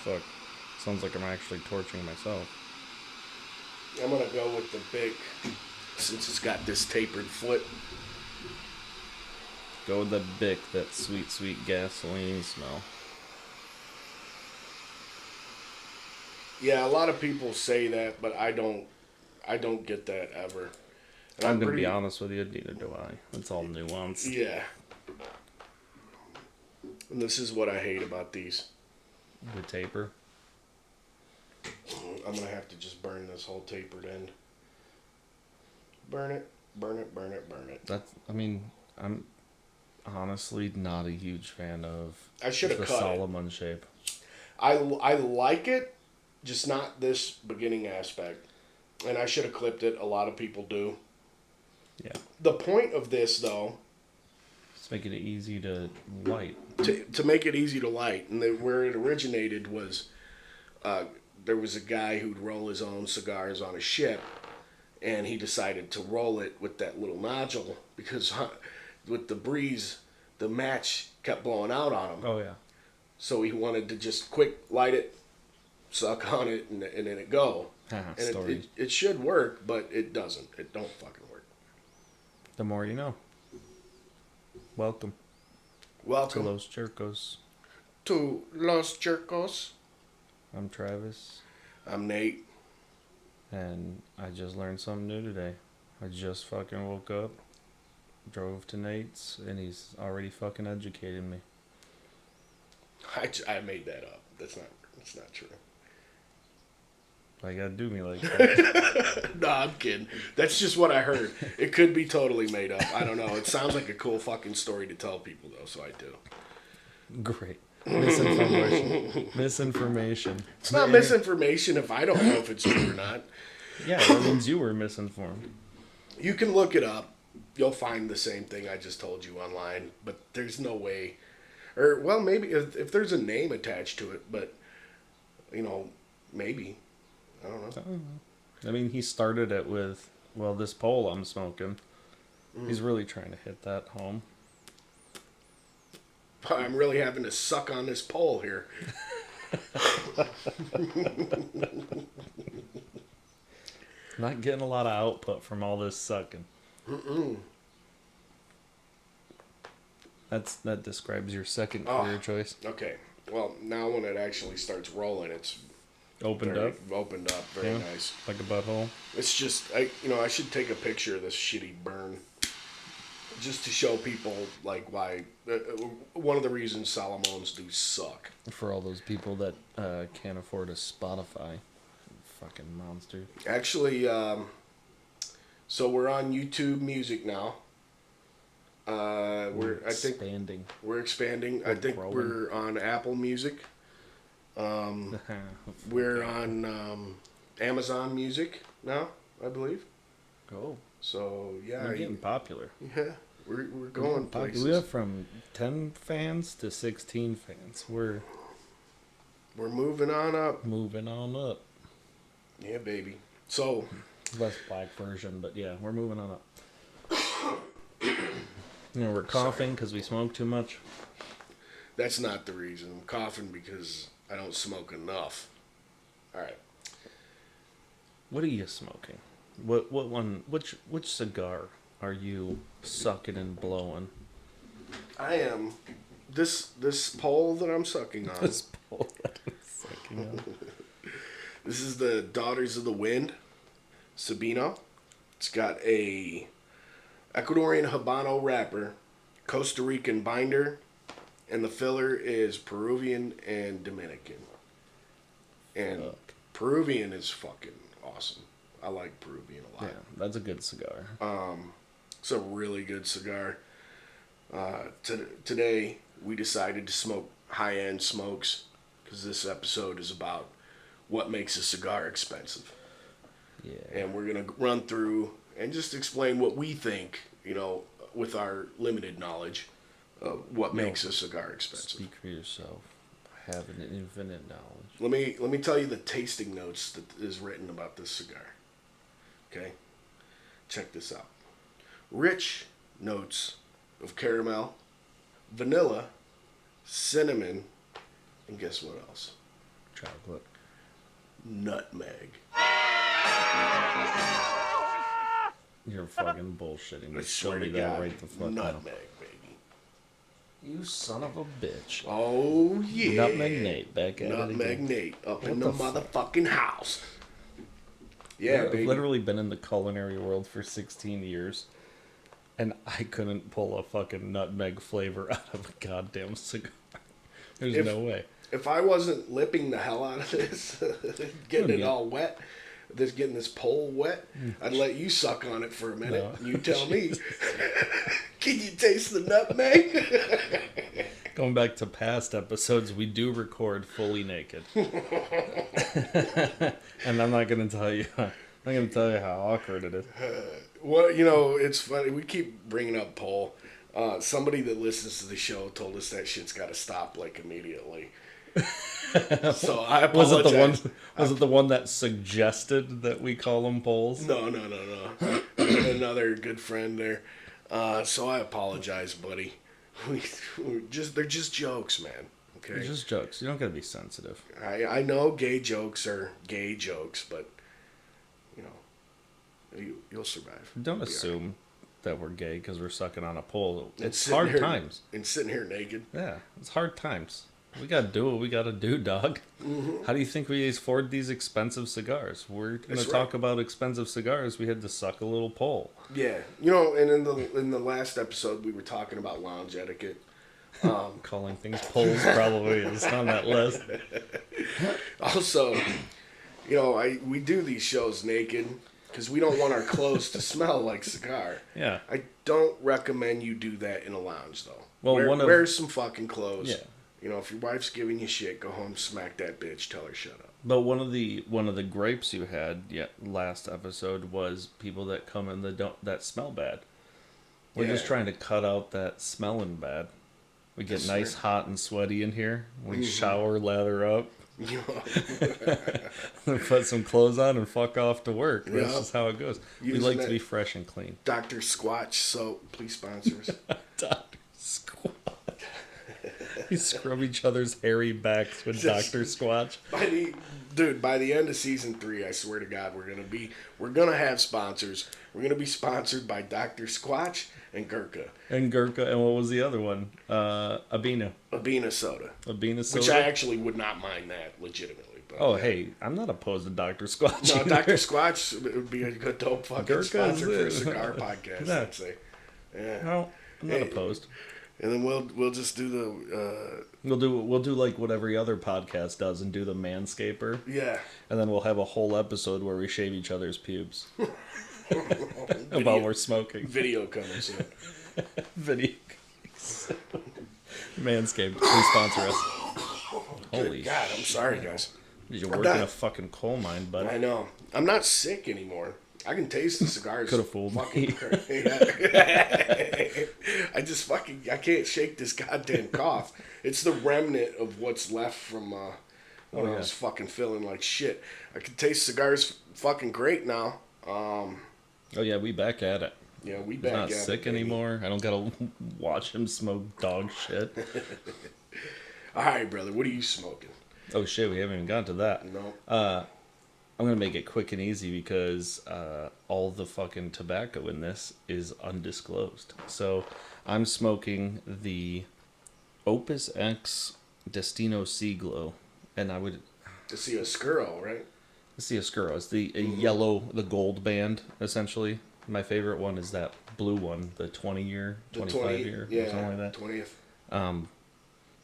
fuck. Sounds like I'm actually torching myself. I'm gonna go with the big, since it's got this tapered foot. Go with the Bic, that sweet, sweet gasoline smell. Yeah, a lot of people say that, but I don't. I don't get that ever. And I'm gonna be honest with you, neither do I. It's all nuanced. Yeah. And this is what I hate about these. The taper. I'm gonna have to just burn this whole tapered end. Burn it, burn it, burn it, burn it. I'm honestly not a huge fan of I should have the cut Solomon shape. I like it, just not this beginning aspect. And I should have clipped it. A lot of people do. Yeah. The point of this, though, Just making it easy to light. to make it easy to light, and where it originated was, there was a guy who'd roll his own cigars on a ship, and he decided to roll it with that little nodule because with the breeze, the match kept blowing out on him. Oh yeah. So he wanted to just quick light it, suck on it, and then it go. And it should work, but it doesn't. It don't fucking work. The more you know. Welcome to Welcome Los Churcos. to Los Churcos. I'm Travis, I'm Nate. and I just learned something new today. I just fucking woke up, drove to Nate's, and he's already fucking educated me. I made that up. That's not true. Why you gotta do me like that? No, I'm kidding. That's just what I heard. It could be totally made up. I don't know. It sounds like a cool fucking story to tell people, though, so I do. Great. Misinformation. It's not misinformation if I don't know if it's true or not. Yeah, that means you were misinformed. You can look it up. You'll find the same thing I just told you online, but there's no way. Or, well, maybe if there's a name attached to it, but, maybe. I don't know. I mean, he started it with, well, this pole I'm smoking. He's really trying to hit that home. I'm really having to suck on this pole here. Not getting a lot of output from all this sucking. That describes your second career choice. Okay. Well, now when it actually starts rolling, it's Opened up, very nice. like a butthole. It's just, I should take a picture of this shitty burn, just to show people like why. One of the reasons Solomons do suck. For all those people that can't afford a Spotify, fucking monster. Actually, so we're on YouTube Music now. We're expanding. I think growing. we're on Apple Music. We're on Amazon Music now, I believe. Oh, So yeah, we're getting popular. Yeah, we're going places. We have from 10 fans to 16 fans. We're moving on up. moving on up. Yeah, baby. So Less black version, but yeah, we're moving on up. We're coughing because we smoke too much. that's not the reason. I'm coughing because I don't smoke enough. All right. What are you smoking? What one? Which cigar are you sucking and blowing? I am this pole that I'm sucking on. This pole that I'm sucking on. This is the Daughters of the Wind, Sabino. It's got a Ecuadorian Habano wrapper, Costa Rican binder, and the filler is Peruvian and Dominican. And Peruvian is fucking awesome. I like Peruvian a lot. Yeah, that's a good cigar. It's a really good cigar. Today, we decided to smoke high-end smokes because this episode is about what makes a cigar expensive. Yeah. And we're going to run through and just explain what we think, with our limited knowledge of what makes a cigar expensive. Speak for yourself. Have an infinite knowledge. Let me tell you the tasting notes that is written about this cigar. Okay? Check this out. Rich notes of caramel, vanilla, cinnamon, and guess what else? Chocolate. Nutmeg. You're fucking bullshitting me. I Show swear me to that God, right the fuck now. nutmeg, baby. You son of a bitch. Oh, yeah. Nutmeg Nate, back at Nutmeg it again. Nate, up What in the the fuck? motherfucking house. Yeah, I've baby. literally been in the culinary world for 16 years, and I couldn't pull a fucking nutmeg flavor out of a goddamn cigar. There's no way. If I wasn't lipping the hell out of this, getting it all wet, getting this pole wet, I'd let you suck on it for a minute. No. You tell me. Can you taste the nutmeg? Going back to past episodes, we do record fully naked. And I'm not going to tell you. I'm not going to tell you how awkward it is. Well, it's funny. We keep bringing up pole. Somebody that listens to the show told us that shit's got to stop like immediately. So I apologize. Was it the one that suggested that we call them poles? No. Another good friend there. So I apologize, buddy. They're just jokes, man. Okay. They're just jokes. You don't gotta be sensitive. I know gay jokes are gay jokes, but you'll survive. Don't assume that we're gay because we're sucking on a pole. It's sitting hard here- times. And sitting here naked. Yeah, it's hard times. We gotta do what we gotta do, dog. Mm-hmm. How do you think we afford these expensive cigars? We're gonna That's talk right. about expensive cigars. We had to suck a little pole. Yeah, and in the last episode we were talking about lounge etiquette. Calling things poles probably is on that list. Also, we do these shows naked because we don't want our clothes to smell like cigar. Yeah. I don't recommend you do that in a lounge though. Well, wear some fucking clothes. Yeah. If your wife's giving you shit, go home, smack that bitch, tell her shut up. But one of the gripes you had last episode was people that come in that smell bad. We're just trying to cut out that smelling bad. We get Yes, nice, sir. hot, and sweaty in here. We shower, lather up, put some clothes on, and fuck off to work. That's Yeah. just how it goes. We Using like to that- be fresh and clean. Dr. Squatch soap, please sponsor us. Dr. Squatch. We scrub each other's hairy backs with Dr. Squatch. By the end of season 3, I swear to God, we're gonna have sponsors. We're gonna be sponsored by Dr. Squatch and Gurkha. And Gurkha, and what was the other one? Abina. Abina soda. Abina soda. Which I actually would not mind that, legitimately. But, Oh, hey, I'm not opposed to Dr. Squatch. No, either. Dr. Squatch would be a good dope fucking Gurkha's sponsor for a it. cigar podcast, Yeah. I'd say. Yeah. No, I'm not Hey. opposed. And then we'll just do the We'll do like what every other podcast does and do the manscaper, yeah. and then we'll have a whole episode where we shave each other's pubes while we're smoking. Video coming soon. Video. Manscaped, please sponsor us. Holy Good God, I'm sorry, guys. You're I'm working not- a fucking coal mine, bud. I know. I'm not sick anymore. I can taste the cigars. Coulda fooled me. I just I can't shake this goddamn cough. It's the remnant of what's left from when I was fucking feeling like shit. I can taste cigars fucking great now. Oh yeah, we back at it. Yeah, we He's back not at sick it, baby. anymore. I don't gotta watch him smoke dog shit. All right, brother. What are you smoking? Oh shit, we haven't even gotten to that. No. I'm gonna make it quick and easy because all the fucking tobacco in this is undisclosed. So I'm smoking the Opus X Destino Siglo, and I would To see a Skuro, right? see a Skuro. It's the yellow, the gold band essentially. My favorite one is that blue one, the 20-year, 25-year, yeah, or something like that. 20th.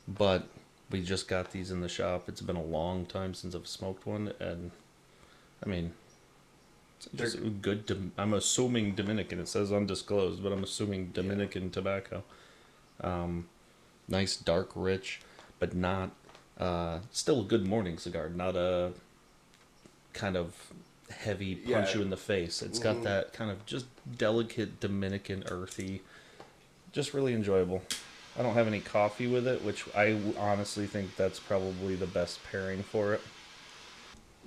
But we just got these in the shop. It's been a long time since I've smoked one, and I mean, it's just good. I'm assuming Dominican. It says undisclosed, but I'm assuming Dominican tobacco. Nice, dark, rich, but not. Still a good morning cigar. Not a kind of heavy punch you in the face. It's got that kind of just delicate Dominican earthy. Just really enjoyable. I don't have any coffee with it, which I honestly think that's probably the best pairing for it.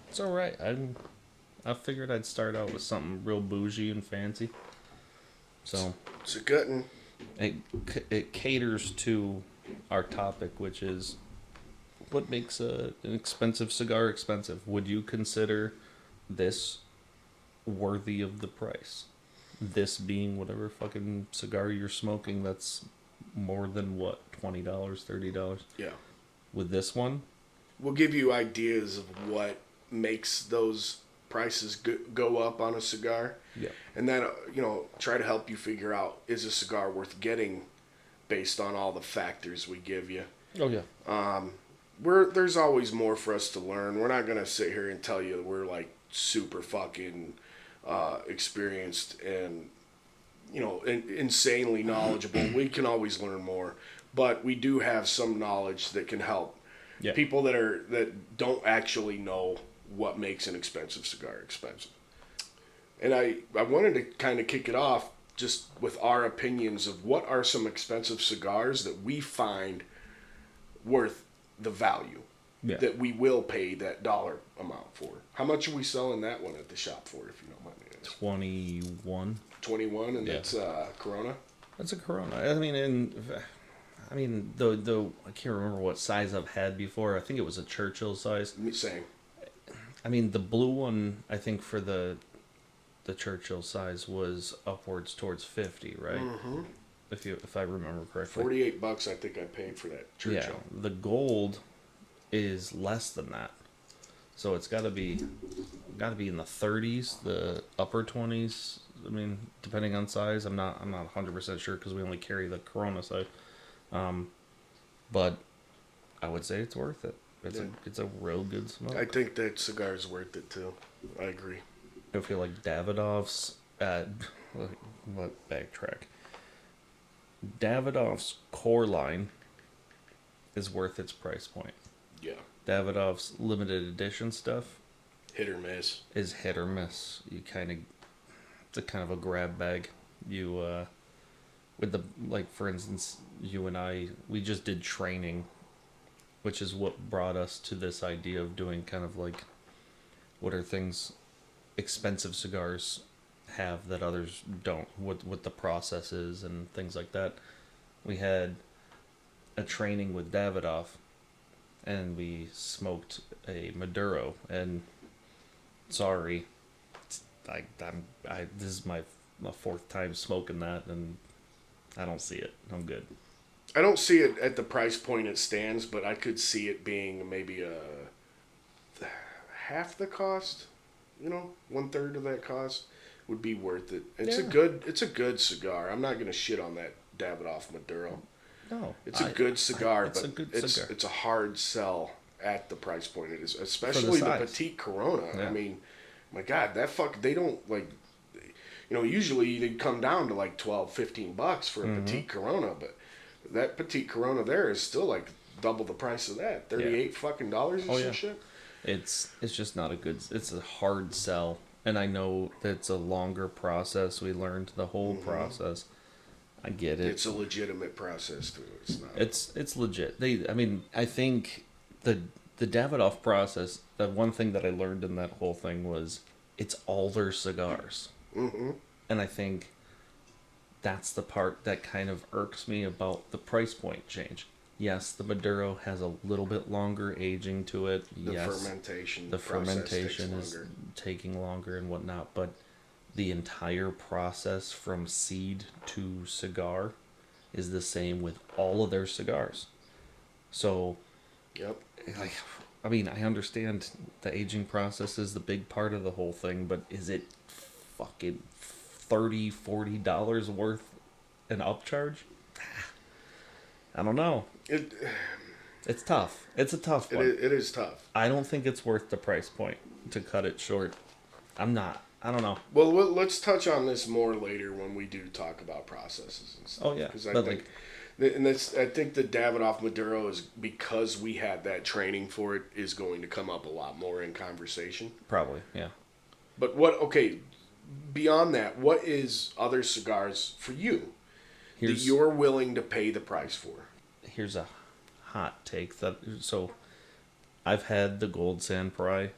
It's alright. I figured I'd start out with something real bougie and fancy. So It's a good one. it caters to our topic, which is what makes an expensive cigar expensive? Would you consider this worthy of the price? This being whatever fucking cigar you're smoking that's more than what, $20, $30? Yeah. With this one, We'll give you ideas of what makes those prices go up on a cigar. yeah. And then, try to help you figure out, is a cigar worth getting based on all the factors we give you. Oh yeah. There's always more for us to learn. We're not going to sit here and tell you that we're like super fucking experienced and, insanely knowledgeable. We can always learn more. But we do have some knowledge that can help people that don't actually know what makes an expensive cigar expensive. And I wanted to kind of kick it off just with our opinions of what are some expensive cigars that we find worth the value that we will pay that dollar amount for. How much are we selling that one at the shop for, if you don't mind me asking? 21. 21, and that's Corona? That's a Corona. I mean, the I can't remember what size I've had before. I think it was a Churchill size. Same. I mean, the blue one, I think for the Churchill size was upwards towards 50, right? Mm-hmm. If I remember correctly. $48 I think I paid for that Churchill. Yeah, the gold is less than that. So it's got to be in the 30s, the upper 20s. I mean, depending on size, I'm not 100% sure because we only carry the Corona size. But I would say it's worth it. It's a real good smoke. I think that cigar is worth it too. I agree. I feel like Davidoff's backtrack. Davidoff's core line is worth its price point. Yeah. Davidoff's limited edition stuff hit or miss. Is hit or miss. It's a kind of a grab bag. You for instance, you and I, we just did training, which is what brought us to this idea of doing kind of like, what are things expensive cigars have that others don't, what the process is and things like that. We had a training with Davidoff and we smoked a Maduro, and sorry, this is my fourth time smoking that and I don't see it. I'm good. I don't see it at the price point it stands, but I could see it being maybe half the cost. 1/3 of that cost would be worth it. It's a good cigar. I'm not gonna shit on that Davidoff Maduro. No, it's a good cigar, it's a hard sell at the price point it is, especially the Petite Corona. Yeah. I mean, my God, they don't like. Usually they'd come down to like $12-$15 for a Petite Corona, but that Petite Corona there is still like double the price of that. $38 fucking dollars or some shit. It's just not a good. It's a hard sell, and I know that it's a longer process. We learned the whole process. I get it. It's a legitimate process too. It's not. It's legit. I think the Davidoff process. The one thing that I learned in that whole thing was it's all their cigars. Mm-hmm. And I think that's the part that kind of irks me about the price point change. Yes, the Maduro has a little bit longer aging to it. The fermentation is taking longer and whatnot, but the entire process from seed to cigar is the same with all of their cigars. So, I understand the aging process is the big part of the whole thing, but is it fucking $30-$40 worth an upcharge? I don't know. It's tough. It's a tough one. It is tough. I don't think it's worth the price point to cut it short. I don't know. Well, let's touch on this more later when we do talk about processes and stuff. Oh yeah, because I think the Davidoff Maduro is, because we had that training for it, is going to come up a lot more in conversation. Probably, yeah. But beyond that, what is other cigars for you that you're willing to pay the price for? Here's a hot take. So I've had the Gold Sand Pry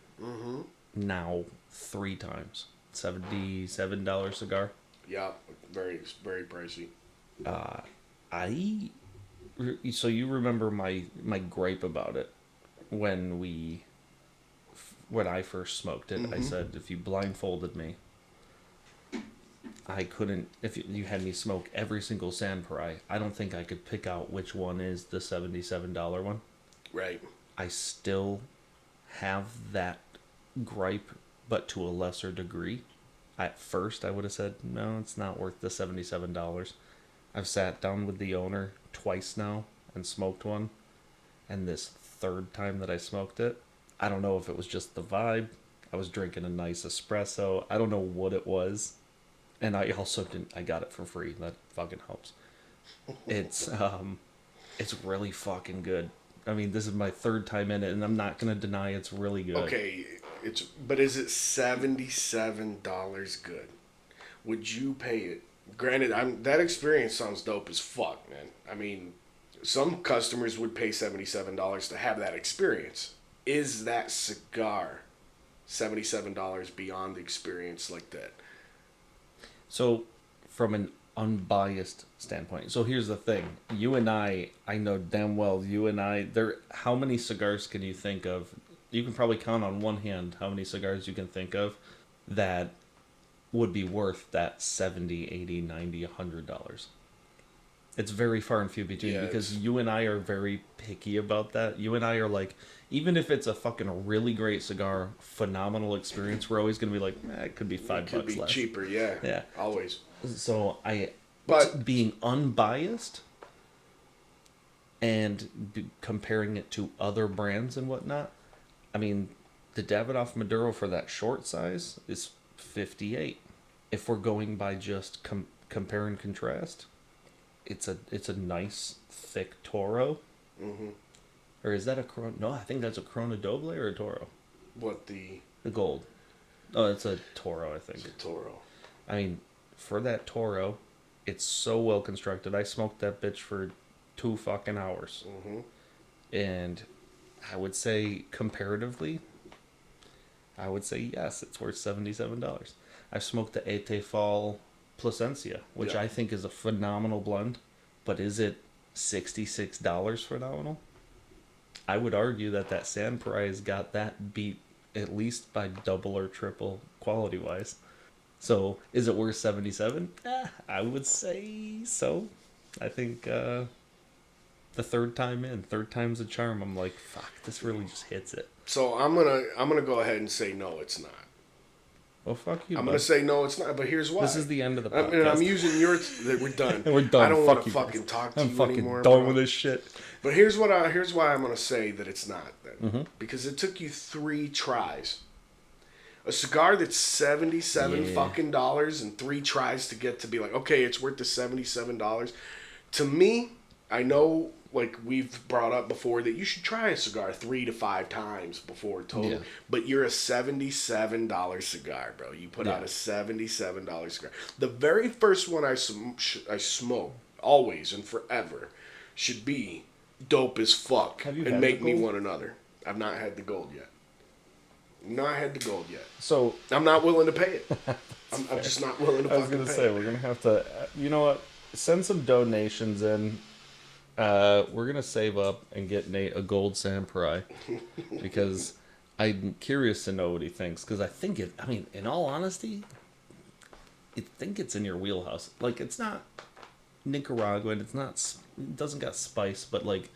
now 3 times. $77 cigar. Yeah, very, very pricey. So you remember my gripe about it when I first smoked it, I said, if you blindfolded me, I couldn't, if you had me smoke every single Samurai, I don't think I could pick out which one is the $77 one. Right. I still have that gripe, but to a lesser degree. At first, I would have said, no, it's not worth the $77. I've sat down with the owner twice now and smoked one. And this third time that I smoked it, I don't know if it was just the vibe. I was drinking a nice espresso. I don't know what it was. And I also I got it for free. That fucking helps. It's really fucking good. I mean, this is my third time in it, and I'm not gonna deny it's really good. Okay, but is it $77 good? Would you pay it? Granted, that experience sounds dope as fuck, man. I mean, some customers would pay $77 to have that experience. Is that cigar $77 beyond the experience like that? So, from an unbiased standpoint, so here's the thing. You and I know damn well, how many cigars can you think of? You can probably count on one hand how many cigars you can think of that would be worth that $70, $80, $90, $100. It's very far and few between because you and I are very picky about that. You and I are like, even if it's a fucking really great cigar, phenomenal experience, we're always going to be like, it could be $5 less. It could be cheaper, yeah. Always. So but being unbiased and comparing it to other brands and whatnot, I mean, the Davidoff Maduro for that short size is $58. If we're going by just compare and contrast, it's a nice thick Toro. Mm-hmm. Or is that a Corona? No, I think that's a Corona Doble or a Toro. What the gold? Oh, it's a Toro, I think. It's a Toro. I mean, for that Toro, it's so well constructed. I smoked that bitch for 2 fucking hours. Mm-hmm. And I would say comparatively, yes, it's worth $77. I've smoked the Etefal Plasencia, which I think is a phenomenal blend. But is it $66 phenomenal? I would argue that Samurai got that beat at least by double or triple quality-wise. So, is it worth $77? I would say so. I think the third time's a charm. I'm like, fuck, this really just hits it. So I'm gonna go ahead and say no, it's not. Well, fuck you. I'm gonna say no, it's not. But here's why. This is the end of the podcast. I'm using yours. We're done. We're done. I don't want to fucking talk to you anymore. I'm fucking done with this shit. But here's why I'm gonna say that it's not. Then because it took you 3 tries. A cigar that's $77 fucking dollars and 3 tries to get to be like, okay, it's worth the $77. To me, I know, like we've brought up before, that you should try a cigar 3 to 5 times before total. Yeah. But you're a $77 cigar, bro. You put out a $77 cigar. The very first one I smoke, always and forever, should be dope as fuck and make me want another. I've not had the gold yet. So I'm not willing to pay it. I'm just not willing to. I was gonna say we're gonna have to. You know what? Send some donations in. We're gonna save up and get Nate a gold Samurai because I'm curious to know what he thinks. Because I think it. I mean, in all honesty, I think it's in your wheelhouse. Like, it's not Nicaraguan. It doesn't got spice, but like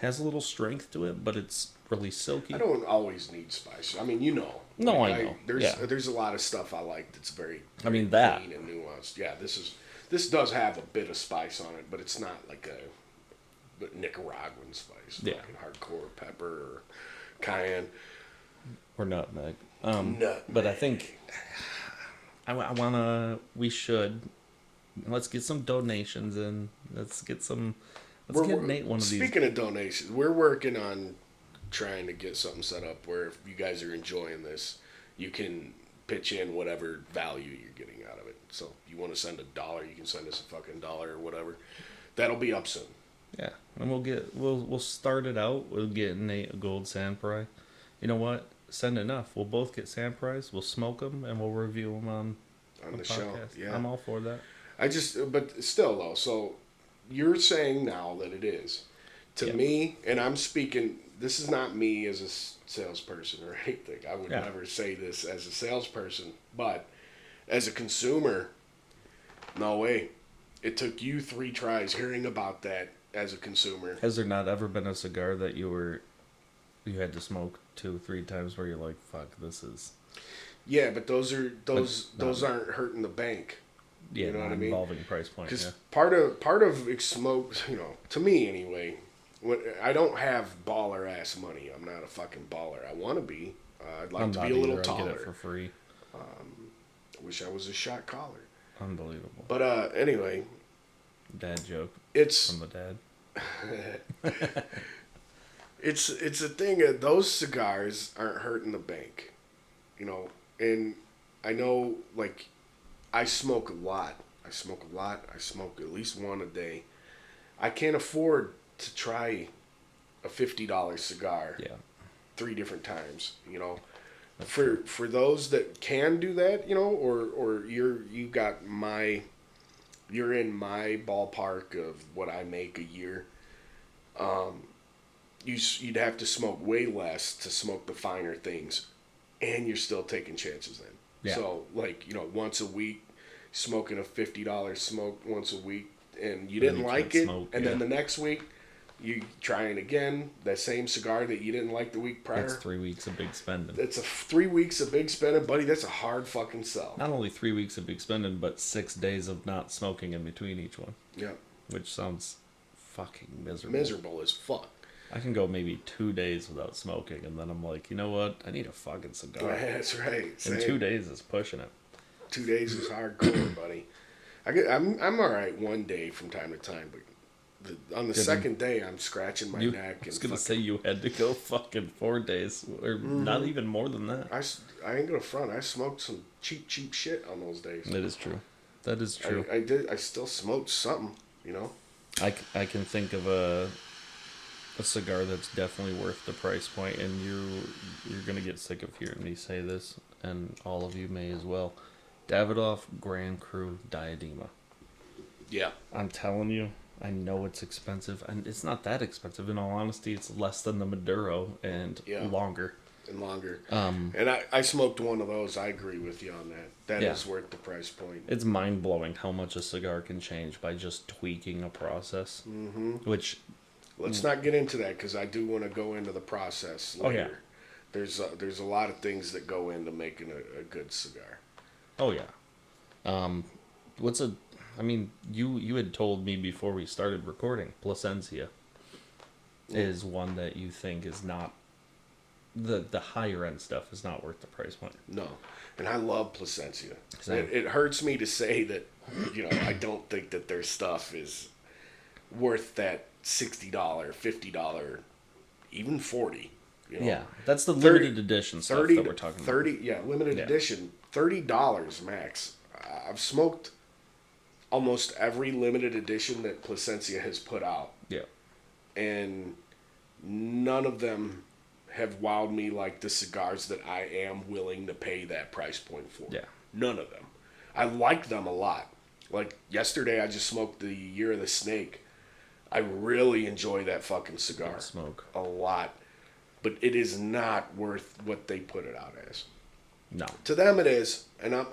has a little strength to it. But it's really silky. I don't always need spice. I mean, you know. No, I know. There's a lot of stuff I like that's very clean and nuanced. Yeah, this does have a bit of spice on it, but it's not like a Nicaraguan spice. Yeah. Like hardcore pepper or cayenne. Or nutmeg. But I think let's get some donations in. Let's get Nate one of these. Speaking of donations, we're working on trying to get something set up where if you guys are enjoying this, you can pitch in whatever value you're getting out of it. So if you want to send $1, you can send us a fucking $1 or whatever. That'll be up soon. Yeah, and we'll start it out. We'll get Nate a gold Samurai. You know what? Send enough. We'll both get Samurais. We'll smoke them and we'll review them on the podcast. Show. Yeah, I'm all for that. But still though. So you're saying now that it is. To me, and I'm speaking this is not me as a salesperson or anything. I would Yeah. never say this as a salesperson, but as a consumer, no way. It took you 3 tries hearing about that as a consumer. Has there not ever been a cigar that you had to smoke 2-3 times where you're like, fuck, this is... Yeah, but those not- aren't hurting the bank. Yeah, You know what I mean? involving price point, Because yeah. part of smoke, to me anyway, I don't have baller ass money. I'm not a fucking baller. I want to be. I'd like I'm to not be a little either. I taller. get it for free. I wish I was a shot caller. Unbelievable. But anyway, Dad joke it's from the dad. it's a thing that those cigars aren't hurting the bank, and I know, like, I smoke a lot. I smoke at least one a day. I can't afford to try a $50 cigar Yeah. 3 different times, For those that can do that, or you're in my ballpark of what I make a year. You'd have to smoke way less to smoke the finer things, and you're still taking chances then. Yeah. So, like, once a week, smoking a $50 smoke once a week, and you Then didn't you like can't it, smoke, and yeah. then the next week, you trying again, that same cigar that you didn't like the week prior. That's 3 weeks of big spending. It's 3 weeks of big spending, buddy. That's a hard fucking sell. Not only 3 weeks of big spending, but 6 days of not smoking in between each one. Yeah. Which sounds fucking miserable. Miserable as fuck. I can go maybe 2 days without smoking, and then I'm like, you know what? I need a fucking cigar. That's right. And 2 days is pushing it. 2 days is hardcore, buddy. I'm all right one day from time to time, but on the second day, I'm scratching my neck. I was going to say you had to go fucking 4 days, or not even more than that. I ain't gonna front. I smoked some cheap shit on those days. That is true. That is true. I did. I still smoked something, I can think of a cigar that's definitely worth the price point, and you're gonna get sick of hearing me say this, and all of you may as well. Davidoff Grand Cru Diadema. Yeah. I'm telling you, I know it's expensive, and it's not that expensive. In all honesty, it's less than the Maduro and longer. And longer. And I smoked one of those. I agree with you on that. That Yeah. is worth the price point. It's mind blowing how much a cigar can change by just tweaking a process. Mm-hmm. Which Let's not get into that because I do want to go into the process later. Oh, yeah. There's a lot of things that go into making a good cigar. Oh yeah. You had told me before we started recording, Plasencia is one that you think is not the higher end stuff is not worth the price point. No. And I love Plasencia. Same. It hurts me to say that, I don't think that their stuff is worth that $60, $50, even $40. Yeah, that's the 30 limited edition stuff 30 that we're talking about. 30, yeah, limited edition, $30 max. I've smoked almost every limited edition that Plasencia has put out. Yeah. And none of them have wowed me like the cigars that I am willing to pay that price point for. Yeah. None of them. I like them a lot. Like yesterday I just smoked the Year of the Snake. I really enjoy that fucking cigar. Good smoke. A lot. But it is not worth what they put it out as. No. To them it is. And I'd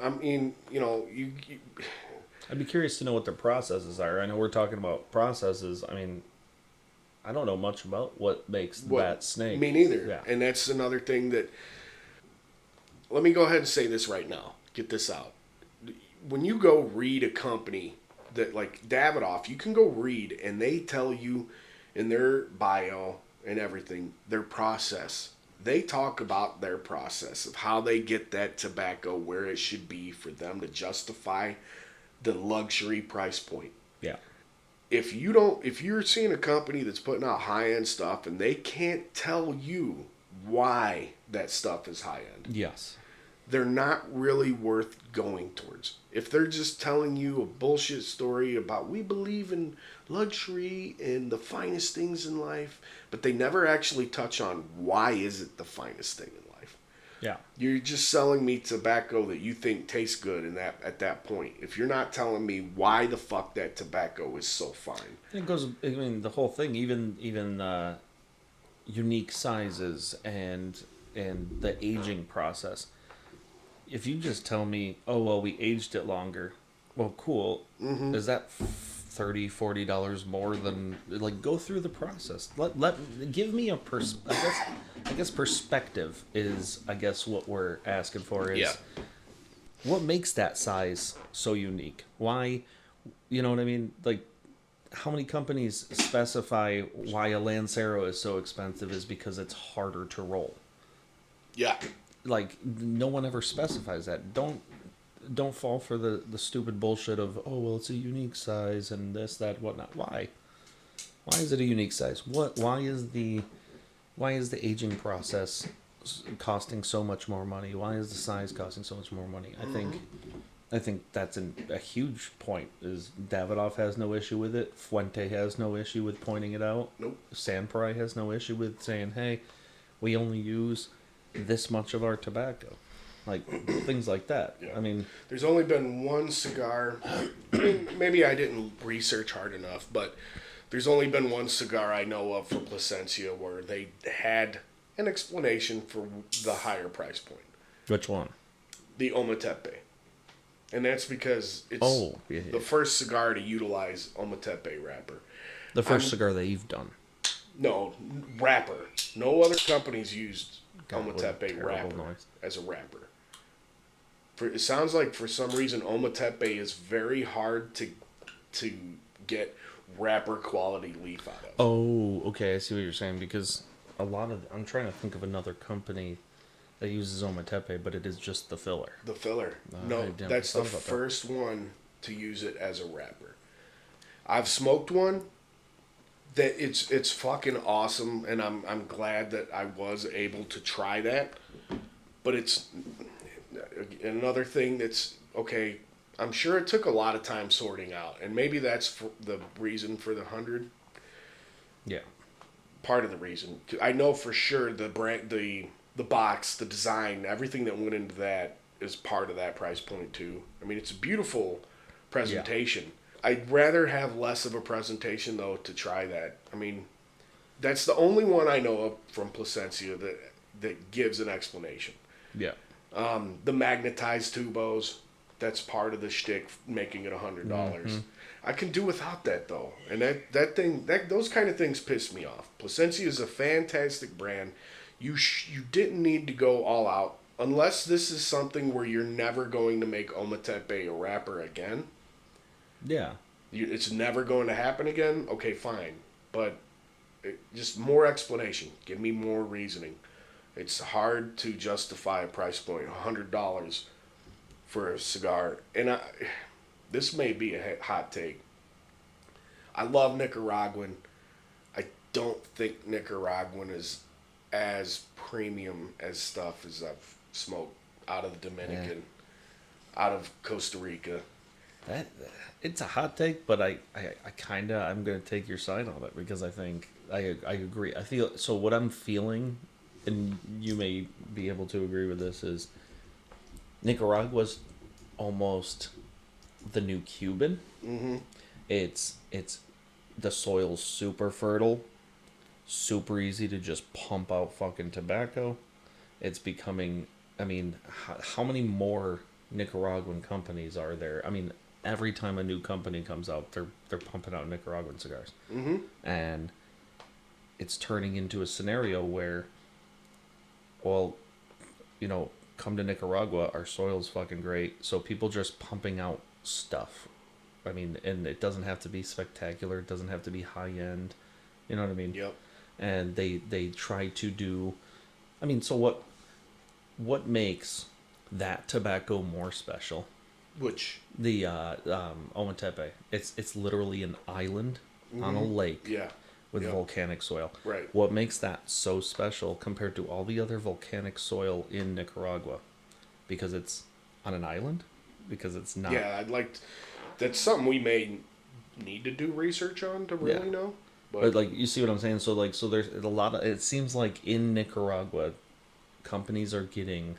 be curious to know what their processes are. I know we're talking about processes. I mean, I don't know much about what makes that snake. Me neither. Yeah. And that's another thing that... Let me go ahead and say this right now. Get this out. When you go read a company that, like Davidoff, you can go read and they tell you in their bio and everything, their process. They talk about their process of how they get that tobacco where it should be for them to justify the luxury price point. Yeah. If you're seeing a company that's putting out high-end stuff and they can't tell you why that stuff is high-end, Yes. they're not really worth going towards. If they're just telling you a bullshit story about we believe in luxury and the finest things in life, but they never actually touch on why is it the finest thing in life. Yeah. You're just selling me tobacco that you think tastes good at that point. If you're not telling me why the fuck that tobacco is so fine. It goes. I mean, the whole thing. Even unique sizes and the aging process. If you just tell me, oh well, we aged it longer, well, cool. Mm-hmm. Is that $30-$40 more than, like, go through the process? Let give me a I guess perspective is, I guess, what we're asking for is, Yeah. what makes that size so unique? Why, you know what I mean? Like, how many companies specify why a Lancero is so expensive is because it's harder to roll. Yeah. Like, no one ever specifies that. Don't fall for the stupid bullshit of, oh well, it's a unique size and this, that, whatnot. Why is it a unique size? Why is the aging process costing so much more money? Why is the size costing so much more money? I think that's a huge point. Is Davidoff has no issue with it. Fuente has no issue with pointing it out. Nope. Sanprai has no issue with saying, hey, we only use this much of our tobacco. Like, things like that. Yeah. I mean, There's only been one cigar. I mean, maybe I didn't research hard enough, but there's only been one cigar I know of for Plasencia where they had an explanation for the higher price point. which one? The Ometepe. And that's because it's Yeah. the first cigar to utilize Ometepe wrapper. The first cigar that you've done. No, wrapper. No other companies used God, what a Ometepe terrible wrapper noise. as a wrapper. It sounds like for some reason Ometepe is very hard to get wrapper quality leaf out of. Oh, okay. I see what you're saying, because I'm trying to think of another company that uses Ometepe, but it is just the filler. The filler. I No, never that's the thought about that. first one to use it as a wrapper. I've smoked one that it's fucking awesome, and I'm glad that I was able to try that. But it's another thing that's okay. I'm sure it took a lot of time sorting out, and maybe that's the reason for the 100. Yeah. Part of the reason. I know for sure the brand, the box, the design, everything that went into that is part of that price point too. I mean, it's a beautiful presentation. Yeah. I'd rather have less of a presentation though to try that. I mean, that's the only one I know of from Plasencia that gives an explanation. Yeah. The magnetized tubos, that's part of the shtick, making it $100. Mm-hmm. I can do without that though, and those kind of things piss me off. Plasencia is a fantastic brand. You didn't need to go all out unless this is something where you're never going to make Ometepe a wrapper again. Yeah. It's never going to happen again. Okay, fine, but just more explanation. Give me more reasoning. It's hard to justify a price point, $100 for a cigar. And this may be a hot take. I love Nicaraguan. I don't think Nicaraguan is as premium as stuff as I've smoked out of the Dominican, out of Costa Rica. It's a hot take, but I'm gonna take your side on it, because I think I agree. I feel so. What I'm feeling, and you may be able to agree with this, is Nicaragua's almost the new Cuban. Mm-hmm. It's the soil's super fertile, super easy to just pump out fucking tobacco. It's becoming, I mean, how many more Nicaraguan companies are there? I mean, every time a new company comes out, they're pumping out Nicaraguan cigars. Mm-hmm. And it's turning into a scenario where, well, you know, come to Nicaragua, our soil's fucking great, so people just pumping out stuff. I mean, and it doesn't have to be spectacular, it doesn't have to be high end, you know what I mean? Yep. And they try to do, I mean, so what makes that tobacco more special? Which? The Ometepe. It's literally an island on a lake. Yeah. With volcanic soil. Right. What makes that so special compared to all the other volcanic soil in Nicaragua? Because it's on an island? Because it's not. Yeah, that's something we may need to do research on to really know. But like, you see what I'm saying? So there's a lot of, it seems like in Nicaragua, companies are getting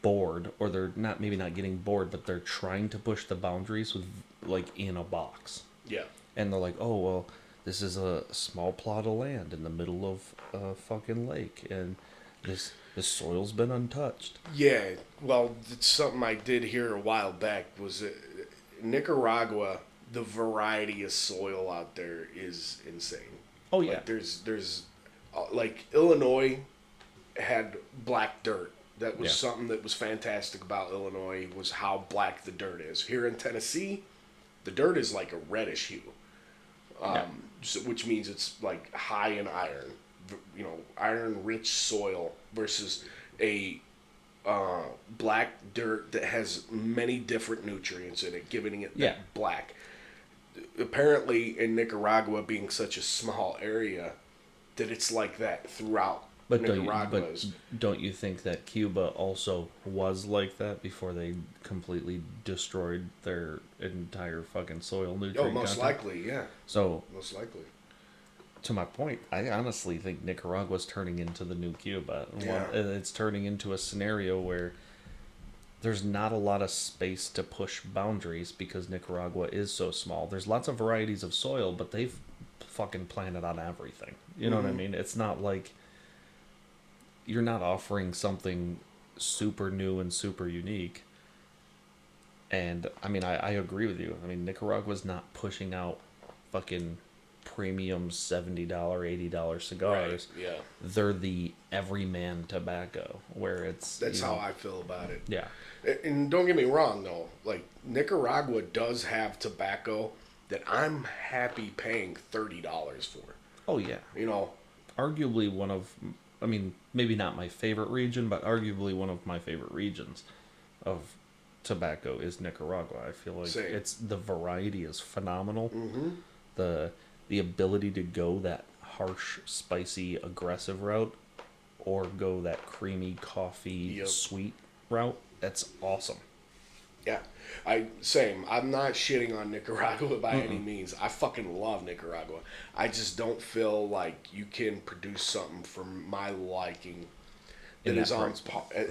bored, or they're maybe not getting bored, but they're trying to push the boundaries with, like, in a box. Yeah. And they're like, oh, well, this is a small plot of land in the middle of a fucking lake, and this soil's been untouched. Yeah, well, it's something I did hear a while back was Nicaragua. The variety of soil out there is insane. Oh yeah, Like there's like Illinois had black dirt. That was Yeah. something that was fantastic about Illinois was how black the dirt is. Here in Tennessee, the dirt is like a reddish hue, Yeah. which means it's like high in iron. You know, iron-rich soil versus a black dirt that has many different nutrients in it, giving it that Yeah. black. Apparently, in Nicaragua being such a small area, that it's like that throughout But Nicaragua. don't you think that Cuba also was like that before they completely destroyed their entire fucking soil nutrient Oh, most content? likely, yeah. So, Most likely. to my point, I honestly think Nicaragua's turning into the new Cuba. Yeah. It's turning into a scenario where there's not a lot of space to push boundaries because Nicaragua is so small. There's lots of varieties of soil, but they've fucking planted on everything. You know what I mean? It's not like you're not offering something super new and super unique. And I mean, I agree with you. I mean, Nicaragua's not pushing out fucking premium $70, $80 cigars. Right, yeah. They're the everyman tobacco where it's That's how I feel about it. Yeah. And don't get me wrong, though. Like, Nicaragua does have tobacco that I'm happy paying $30 for. Oh yeah. You know? Arguably one of, I mean, maybe not my favorite region, but arguably one of my favorite regions of tobacco is Nicaragua. I feel like Same. it's the variety is phenomenal. Mm-hmm. The ability to go that harsh, spicy, aggressive route, or go that creamy, coffee, Yep. sweet route. That's awesome. Yeah. Same. I'm not shitting on Nicaragua by any means. I fucking love Nicaragua. I just don't feel like you can produce something for my liking that is on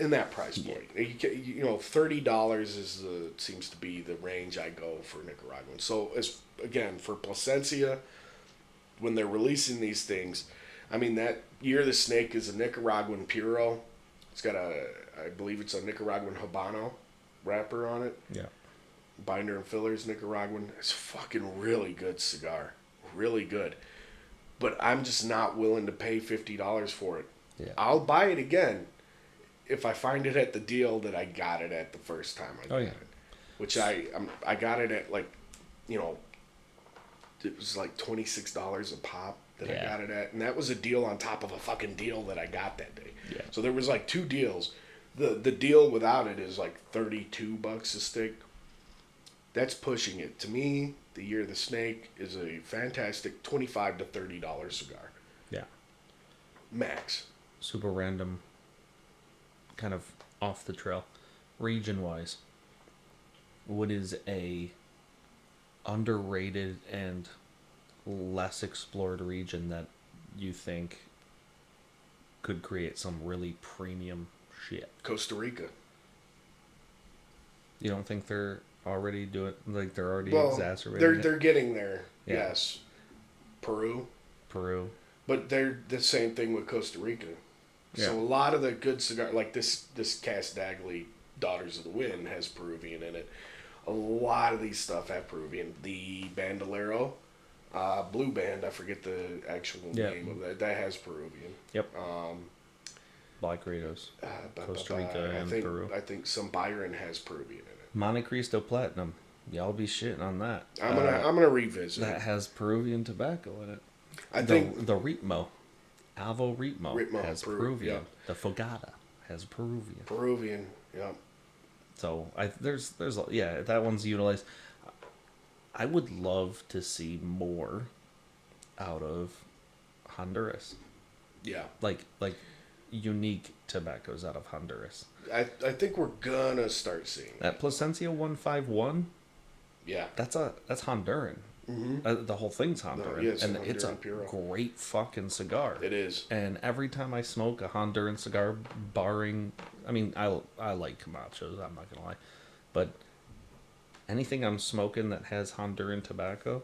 in that price point. You know, $30 seems to be the range I go for Nicaraguan. So again, for Plasencia, when they're releasing these things, I mean, that Year of the Snake is a Nicaraguan Puro. It's got I believe it's a Nicaraguan Habano wrapper on it. Yeah. Binder and fillers, Nicaraguan. It's fucking really good cigar. Really good. But I'm just not willing to pay $50 for it. Yeah. I'll buy it again if I find it at the deal that I got it at the first time I got it. Which I got it at, like, you know, it was like $26 a pop that I got it at. And that was a deal on top of a fucking deal that I got that day. Yeah. So there was like two deals. The deal without it is like $32 a stick. That's pushing it. To me, the Year of the Snake is a fantastic $25 to $30 cigar. Yeah. Max. Super random, kind of off the trail. Region wise, what is a underrated and less explored region that you think could create some really premium shit? Costa Rica. You don't think they're already doing, like, they're already Well, exacerbating they're getting there. Yeah. Yes. Peru. But they're the same thing with Costa Rica. So Yeah. a lot of the good cigar, like this Cass Dagley Daughters of the Wind has Peruvian in it. A lot of these stuff have Peruvian. The Bandolero, Blue Band, I forget the actual name of that. That has Peruvian. Yep. Black Ritos. Costa Rica and Peru. I think some Byron has Peruvian in it. Monte Cristo Platinum. Y'all be shitting on that. I'm gonna revisit. That has Peruvian tobacco in it. I think the Ritmo, Alvo Ritmo has Peruvian. yeah. The Fogata has Peruvian. Peruvian. Yeah. So there's that one's utilized. I would love to see more out of Honduras. Yeah. Like unique tobaccos out of Honduras. I think we're gonna start seeing That Plasencia 151. Yeah. That's Honduran. Mm-hmm. The whole thing's Honduran, yeah, it's and a it's a Honduran Puro. great fucking cigar. It is. And every time I smoke a Honduran cigar, barring, I mean, I like Camachos, I'm not gonna lie, but anything I'm smoking that has Honduran tobacco,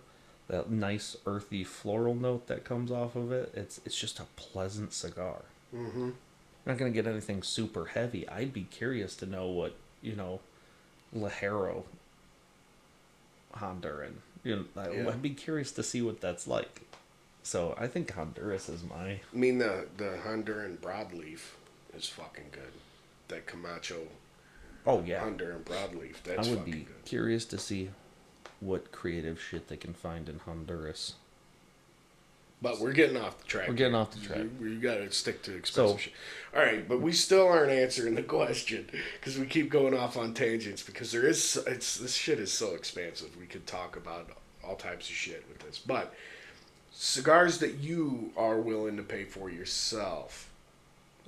that nice earthy floral note that comes off of it. It's just a pleasant cigar. Mm-hmm. Not gonna get anything super heavy. I'd be curious to know what Lajero Honduran. Yeah. I'd be curious to see what that's like. So I think Honduras is my. I mean, the Honduran broadleaf is fucking good. That Camacho Oh yeah, Honduran broadleaf. That's I would fucking be good. curious to see what creative shit they can find in Honduras. But we're getting off the track. We're getting off the track. You got to stick to expensive So- shit. All right, but we still aren't answering the question because we keep going off on tangents because this shit is so expansive. We could talk about all types of shit with this. But cigars that you are willing to pay for yourself,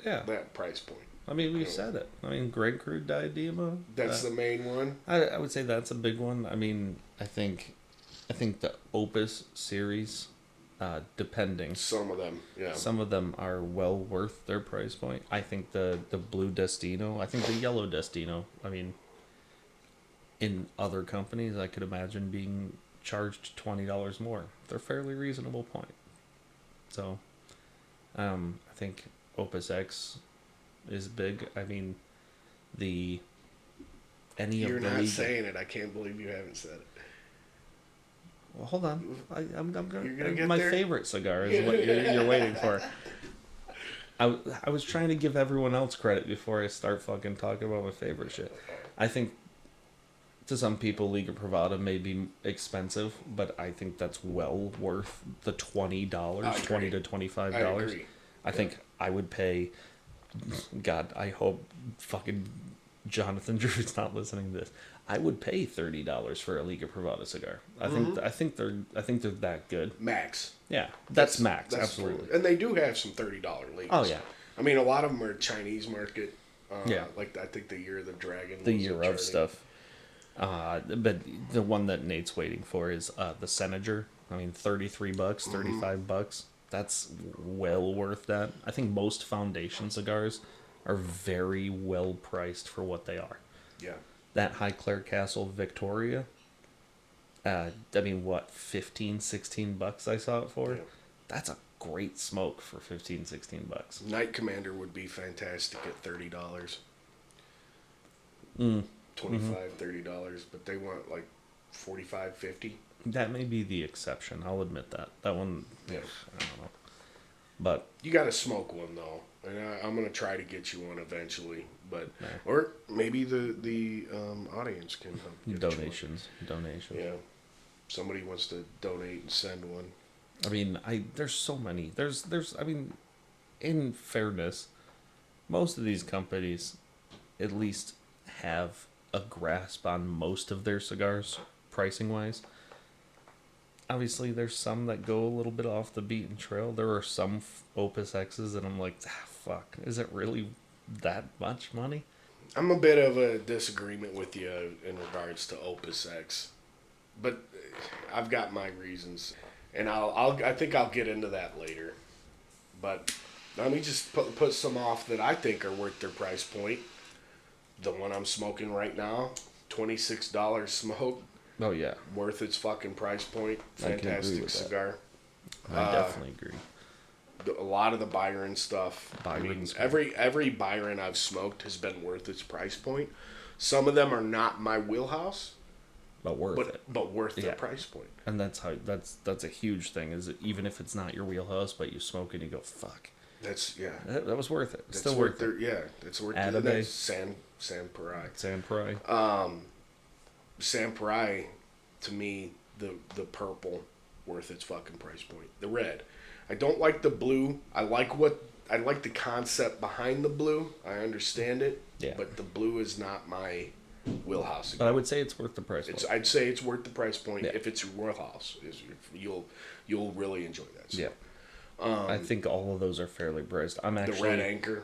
Yeah, that price point. I mean we said it. I mean Grapefruit Diadema. That's the main one. I would say that's a big one. I mean I think the Opus series, depending. Some of them, yeah. Some of them are well worth their price point. I think the blue Destino, I think the yellow Destino, I mean, in other companies, I could imagine being charged $20 more. They're fairly reasonable point. So, I think Opus X is big. I mean, You're not saying it. I can't believe you haven't said it. Well, hold on. I'm You're gonna get my there? favorite cigar is what you're waiting for. I was trying to give everyone else credit before I start fucking talking about my favorite shit. I think to some people, Liga Privada may be expensive, but I think that's well worth the $20, $20 to $25. I agree. I think I would pay. God, I hope fucking Jonathan Drew's not listening to this. I would pay $30 for a Liga Privada cigar. I think they're that good. Max. Yeah, that's max. Absolutely. And they do have some $30 leagues. Oh yeah. I mean, a lot of them are Chinese market. Yeah. Like I think the Year of the Dragon. The was year a of stuff. But the one that Nate's waiting for is the Senator. I mean, $33, $35. That's well worth that. I think most foundation cigars are very well priced for what they are. Yeah. That Highclere Castle Victoria. I mean, what, $15, $16 I saw it for? Yeah. That's a great smoke for $15, $16. Night Commander would be fantastic at $30. Mm. $25, $30, but they want like $45, $50. That may be the exception. I'll admit that. That one, Yeah. I don't know. But You got to smoke one though, and I'm gonna try to get you one eventually. But Yeah. or maybe the audience can help. Get you donations. one. Yeah, somebody wants to donate and send one. I mean, there's so many. There's I mean, in fairness, most of these companies at least have a grasp on most of their cigars, pricing wise. Obviously, there's some that go a little bit off the beaten trail. There are some Opus X's that I'm like, fuck, is it really that much money? I'm a bit of a disagreement with you in regards to Opus X, but I've got my reasons, and I think I'll get into that later. But let me just put some off that I think are worth their price point. The one I'm smoking right now, $26 smoke, Oh yeah, worth its fucking price point. I can agree Fantastic with that. cigar. I definitely agree. A lot of the Byron stuff. Byron's every Byron I've smoked has been worth its price point. Some of them are not my wheelhouse, But worth it. but worth Yeah. the price point. And that's a huge thing. Is that even if it's not your wheelhouse, but you smoke it, you go, fuck, That's that was worth it. That's Still worth it. It's worth Atabey. it. That's San Parai. Samprai. Samparai, to me, the purple, worth its fucking price point. The red, I don't like the blue. I like the concept behind the blue. I understand it. Yeah. But the blue is not my wheelhouse. But I would say it's worth the price. I'd say it's worth the price point Yeah. if it's your wheelhouse. You'll really enjoy that. So, Yeah. I think all of those are fairly priced. I'm the actually red anchor,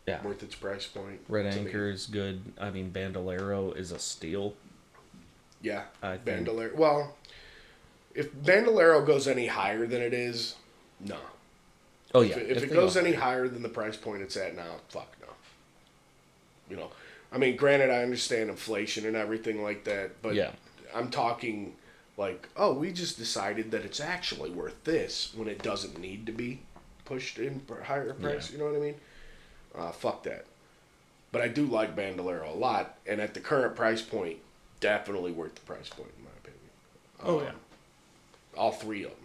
yeah. worth its price point. Red to me. Anchor is good. I mean, Bandolero is a steal. Yeah, I think. Bandolero. Well, if Bandolero goes any higher than it is, no. Oh yeah. If it they goes go any higher than the price point it's at now, fuck no. You know, I mean, granted, I understand inflation and everything like that, but Yeah. I'm talking Like, oh, we just decided that it's actually worth this when it doesn't need to be pushed in for higher price. Yeah. You know what I mean? Fuck that. But I do like Bandolero a lot, and at the current price point, definitely worth the price point in my opinion. Oh yeah. All three of them.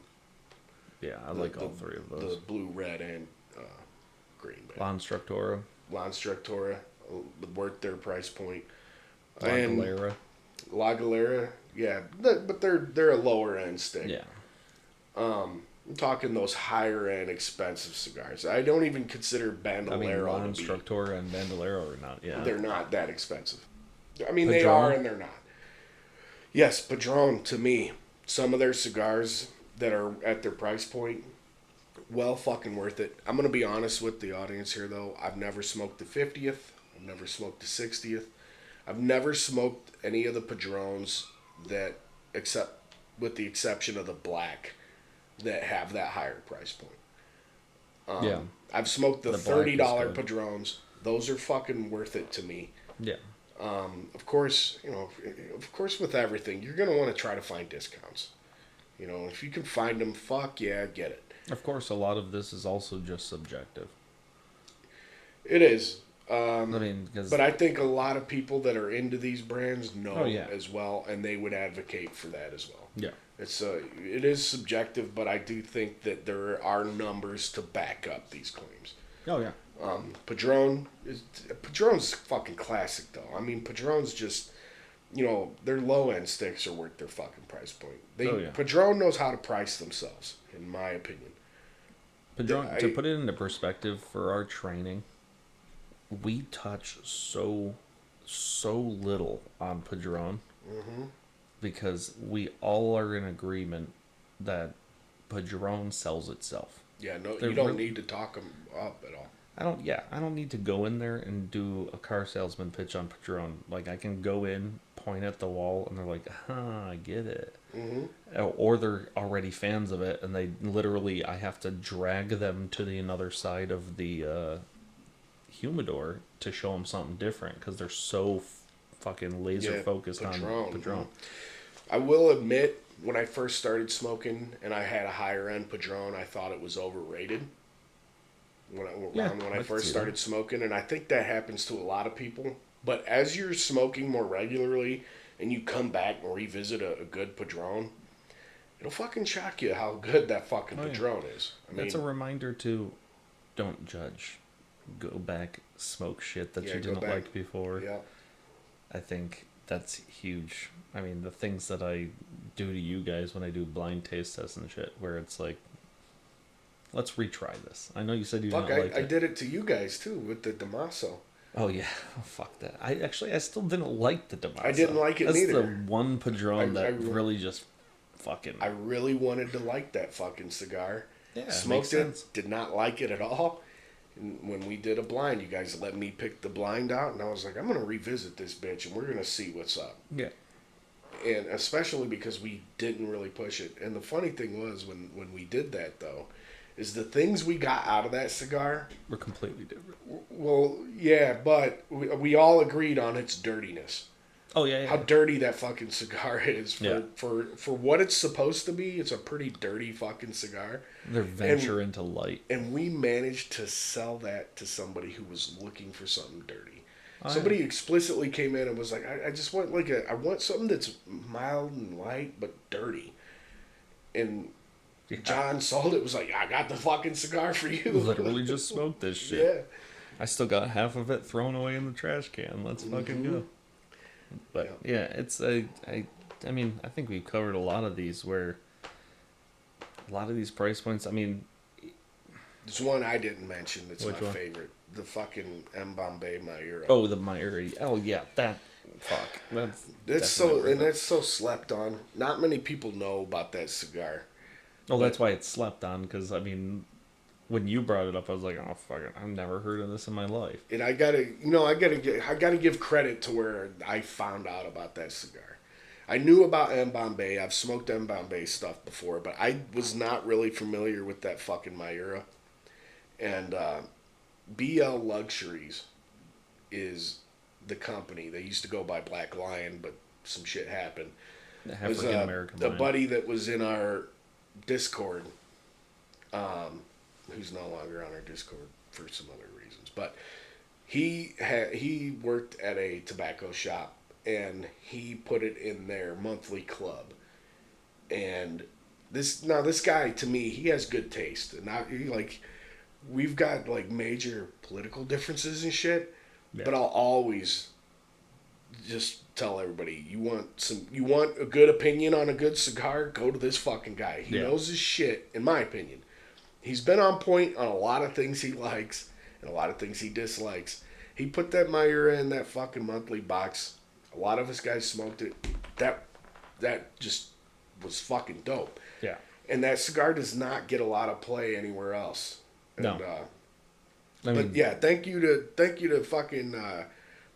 Yeah, I like all three of those. The blue, red, and green. La Instructora. La Instructora, worth their price point. La Galera. La Galera, yeah, but they're a lower end stick. Yeah. I'm talking those higher end expensive cigars. I don't even consider Bandolero La to be. Instructora and Bandolero are not. Yeah. They're not that expensive. I mean, Padron? they are and they're not. Yes, Padron, to me, some of their cigars that are at their price point, well fucking worth it. I'm going to be honest with the audience here, though. I've never smoked the 50th. I've never smoked the 60th. I've never smoked any of the Padrones that, except with the exception of the black, that have that higher price point. Yeah. I've smoked the The black is $30 good. Padrones. Those are fucking worth it to me. Yeah. Of course, with everything, you're going to want to try to find discounts. You know, if you can find them, fuck yeah, get it. Of course, a lot of this is also just subjective. It is. I mean, because But I think a lot of people that are into these brands know Oh, yeah. as well, and they would advocate for that as well. yeah, It is subjective, but I do think that there are numbers to back up these claims. oh yeah, Padron's fucking classic though. I mean, Padron's just, their low end sticks are worth their fucking price point. Padron knows how to price themselves, in my opinion. Padron, to put it into perspective for our training, we touch so little on Padron because we all are in agreement that Padron sells itself. Yeah, no, They're you don't really- need to talk them up at all. I don't need to go in there and do a car salesman pitch on Padron. Like, I can go in, point at the wall, and they're like, I get it. Or they're already fans of it, and I have to drag them to the other side of the humidor to show them something different because they're so fucking laser focused on Padron. I will admit, when I first started smoking and I had a higher end Padron, I thought it was overrated. When I first started smoking, and I think that happens to a lot of people. But as you're smoking more regularly and you come back and revisit a good Padron, it'll fucking shock you how good that fucking Padron is. That's a reminder to don't judge. Go back, smoke shit that you didn't like before. Yeah. I think that's huge. I mean, the things that I do to you guys when I do blind taste tests and shit, where it's like, let's retry this. I know you said you didn't like it. I did it to you guys too with the Damaso. Oh yeah, fuck that. I still didn't like the Damaso. I didn't like it That's neither. the one Padron that really just fucking. I really wanted to like that fucking cigar. Yeah, smoked it. Did not like it at all. And when we did a blind, you guys let me pick the blind out, and I was like, I'm gonna revisit this bitch, and we're gonna see what's up. Yeah. And especially because we didn't really push it. And the funny thing was when we did that though, is the things we got out of that cigar We're completely different. Well, yeah, but we all agreed on its dirtiness. Oh yeah. How dirty that fucking cigar is Yeah. for what it's supposed to be. It's a pretty dirty fucking cigar. Their venture into light. And we managed to sell that to somebody who was looking for something dirty. Oh, Somebody explicitly came in and was like, I just want I want something that's mild and light but dirty. And John sold it, was like, I got the fucking cigar for you. Literally just smoked this shit. Yeah. I still got half of it thrown away in the trash can. Let's fucking go. But yeah, it's I mean, I think we've covered a lot of these where a lot of these price points, I mean, There's one I didn't mention that's Which my one? favorite. The fucking M. Bombay Mayura. oh, the Myri. Oh yeah, that fuck. That's so slept on. Not many people know about that cigar. Oh, that's why it's slept on, because I mean, when you brought it up, I was like, oh fuck it, I've never heard of this in my life. And I gotta give credit to where I found out about that cigar. I knew about M. Bombay. I've smoked M. Bombay stuff before, but I was not really familiar with that fucking Mayura. And BL Luxuries is the company. They used to go by Black Lion, but some shit happened. was African American the blend. buddy that was in our Discord, who's no longer on our Discord for some other reasons, but he worked at a tobacco shop and he put it in their monthly club. And this guy, to me, he has good taste, and we've got like major political differences and shit, Yeah. but I'll always just tell everybody, you want a good opinion on a good cigar, go to this fucking guy. He knows his shit, in my opinion. He's been on point on a lot of things he likes and a lot of things he dislikes. He put that Mayura in that fucking monthly box. A lot of us guys smoked it. That just was fucking dope. Yeah. And that cigar does not get a lot of play anywhere else. And, No. but yeah, thank you to fucking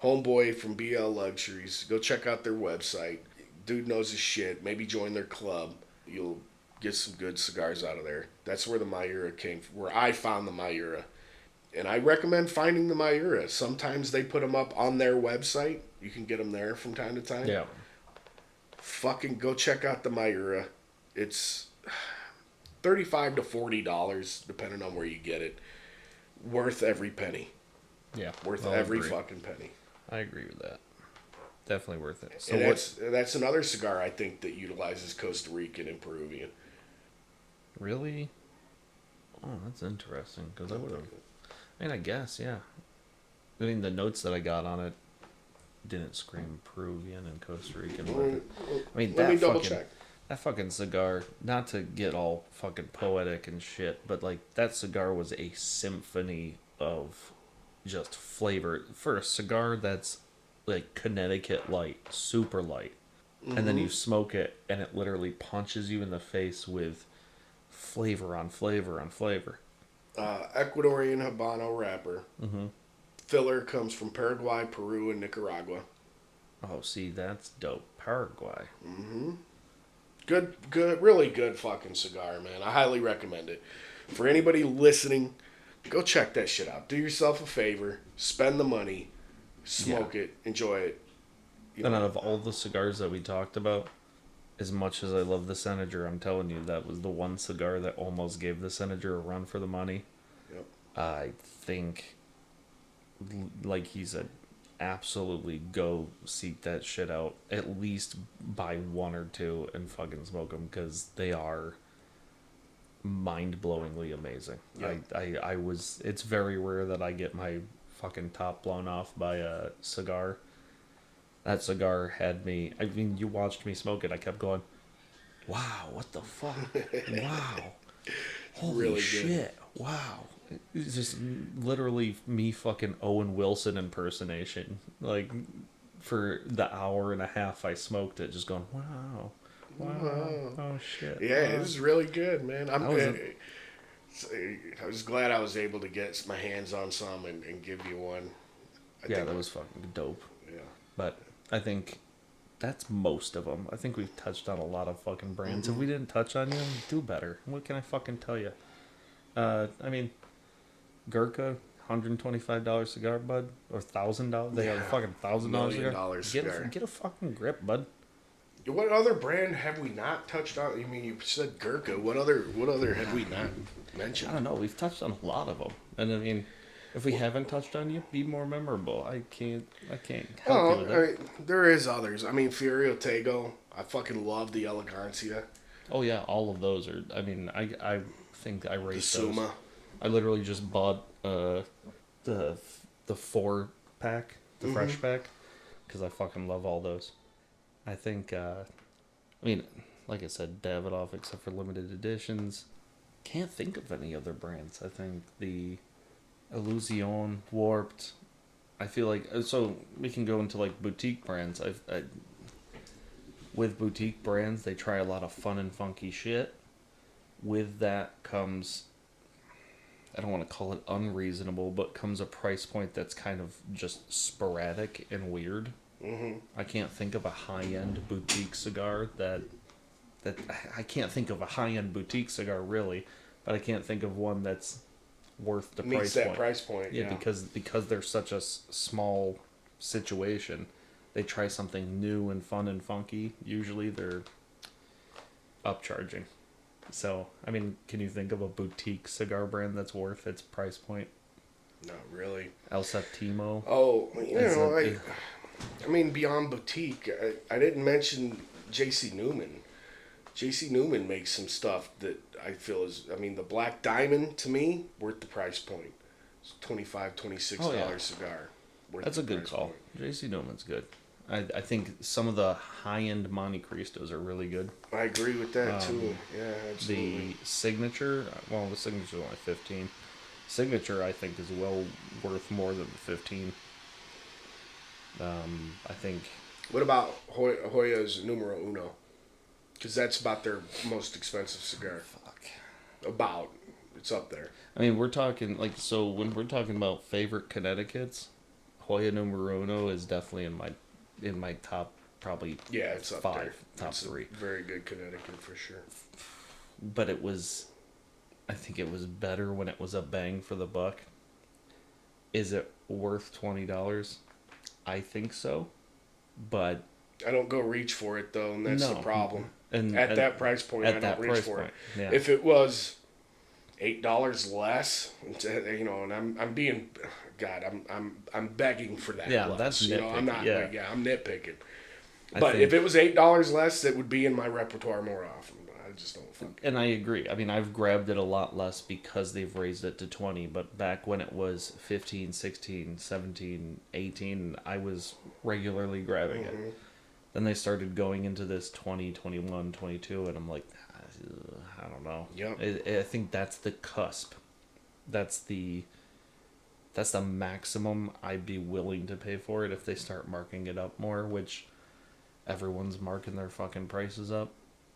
homeboy from BL Luxuries. Go check out their website. Dude knows his shit. Maybe join their club. You'll get some good cigars out of there. That's where the Mayura came from, where I found the Mayura. And I recommend finding the Mayura. Sometimes they put them up on their website. You can get them there from time to time. Yeah. Fucking go check out the Mayura. It's $35 to $40, depending on where you get it. Worth every penny. Yeah. Worth I'll every agree. fucking penny. I agree with that. Definitely worth it. So And that's another cigar I think that utilizes Costa Rican and Peruvian. Really? Oh, that's interesting. Because I would have. I mean, I guess, yeah. I mean, the notes that I got on it didn't scream Peruvian and Costa Rican. I mean, Let me double fucking, check. that fucking cigar, not to get all fucking poetic and shit, but like that cigar was a symphony of just flavor. For a cigar that's like Connecticut light, super light. And then you smoke it and it literally punches you in the face with flavor on flavor on flavor. Ecuadorian Habano wrapper. Mm-hmm. Filler comes from Paraguay, Peru, and Nicaragua. Oh, see, that's dope. Paraguay. Good, really good fucking cigar, man. I highly recommend it. For anybody listening, go check that shit out. Do yourself a favor. Spend the money. Smoke it. Enjoy it. And out of all the cigars that we talked about, as much as I love the Senator, I'm telling you, that was the one cigar that almost gave the Senator a run for the money. Yep. I think, like he said, absolutely go seek that shit out. At least buy one or two and fucking smoke them, because they are mind-blowingly amazing. Yep. I was. It's very rare that I get my fucking top blown off by a cigar. That cigar had me. I mean, you watched me smoke it. I kept going, "Wow, what the fuck? Wow, holy Really good. shit! Wow!" It's just literally me fucking Owen Wilson impersonation. Like for the hour and a half I smoked it, just going, "Wow, wow, oh shit!" Yeah, wow. it was really good, man. I I was glad I was able to get my hands on some and give you one. I Yeah, think, that was fucking dope. yeah. But I think that's most of them. I think we've touched on a lot of fucking brands. If we didn't touch on you, do better. What can I fucking tell you? I mean, Gurkha, $125 cigar, bud, or $1,000. They have a fucking $1,000 cigar. $1,000,000 cigar. Get a fucking grip, bud. What other brand have we not touched on? I mean, you said Gurkha. What other have we not I mentioned? don't know. We've touched on a lot of them, and I mean, if we haven't touched on you, be more memorable. I can't help you with it. There is others. I mean, Furio Tego. I fucking love the Elegancia. Oh yeah, all of those are. I mean, I think I The rate those. Suma. I literally just bought the 4-pack, the fresh pack, because I fucking love all those. I think, I mean, like I said, Davidoff, except for limited editions. Can't think of any other brands. I think the Illusion, Warped. I feel like, so we can go into like boutique brands. With boutique brands, they try a lot of fun and funky shit. With that comes, I don't want to call it unreasonable, but comes a price point that's kind of just sporadic and weird. I can't think of a high-end boutique cigar that I can't think of a high-end boutique cigar really, but I can't think of one that's worth the Meets price that point. price point. Yeah, because they're such a small situation. they try something new and fun and funky, usually they're upcharging. So, I mean, can you think of a boutique cigar brand that's worth its price point? Not really. El Septimo. Oh, I mean, beyond boutique, I didn't mention J.C. Newman. J.C. Newman makes some stuff that I feel is, I mean, the Black Diamond, to me, worth the price point. It's $25, $26 cigar. That's a good call. J.C. Newman's good. I think some of the high-end Monte Cristos are really good. I agree with that, too. Yeah, absolutely. The Signature, well, the Signature is only 15. Signature, I think, is well worth more than the 15. I think... What about Hoya's Numero Uno? Because that's about their most expensive cigar. Fuck. It's up there. I mean, we're talking, like, so when we're talking about favorite Connecticut's, Hoya Numero Uno is definitely in my top, probably it's up 5, there. top it's 3. Very good Connecticut for sure. But I think it was better when it was a bang for the buck. Is it worth $20? I think so, but I don't go reach for it though, and that's the problem. And at that price point, I don't reach for it. Yeah. If it was $8 less, you know, and I'm being, God, I'm begging for that. Yeah, less. that's you know, I'm not. yeah. I'm nitpicking. But if it was $8 less, it would be in my repertoire more often. I just don't think. And I agree. I mean, I've grabbed it a lot less because they've raised it to 20. But back when it was 15, 16, 17, 18, I was regularly grabbing it. Then they started going into this 20, 21, 22, and I'm like, I don't know. Yep. I think that's the cusp. That's the maximum I'd be willing to pay for it if they start marking it up more, which everyone's marking their fucking prices up.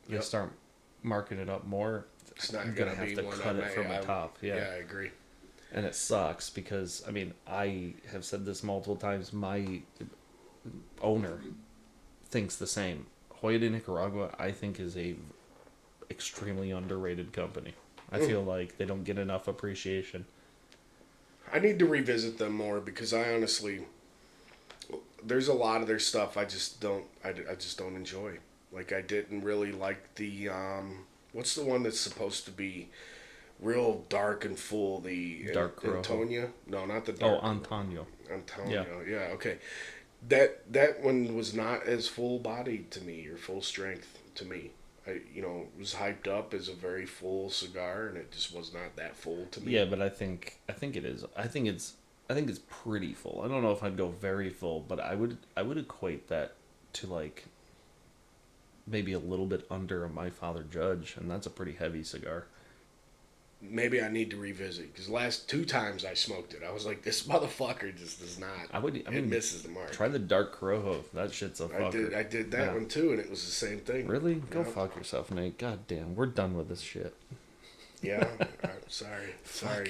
They start marking it up more, it's not I'm gonna have be to one cut it from the top. Yeah, I agree. And it sucks because, I mean, I have said this multiple times, my owner thinks the same. Hoya de Nicaragua, I think, is a extremely underrated company. I feel like they don't get enough appreciation. I need to revisit them more because I honestly, there's a lot of their stuff I just don't enjoy. Like, I didn't really like the what's the one that's supposed to be real dark and full? The Dark Corojo. Antonia? No, not the dark. Oh, Antonio. Yeah, okay. That one was not as full bodied to me or full strength to me. It was hyped up as a very full cigar, and it just was not that full to me. Yeah, but I think it is. I think it's pretty full. I don't know if I'd go very full, but I would equate that to like maybe a little bit under a My Father Judge, and that's a pretty heavy cigar. Maybe I need to revisit because last 2 times I smoked it, I was like, this motherfucker just does not. It misses the mark. Try the Dark Corojo. That shit's a fucker. I did that one too, and it was the same thing. Really? Go fuck yourself, Nate. God damn, we're done with this shit. Yeah, sorry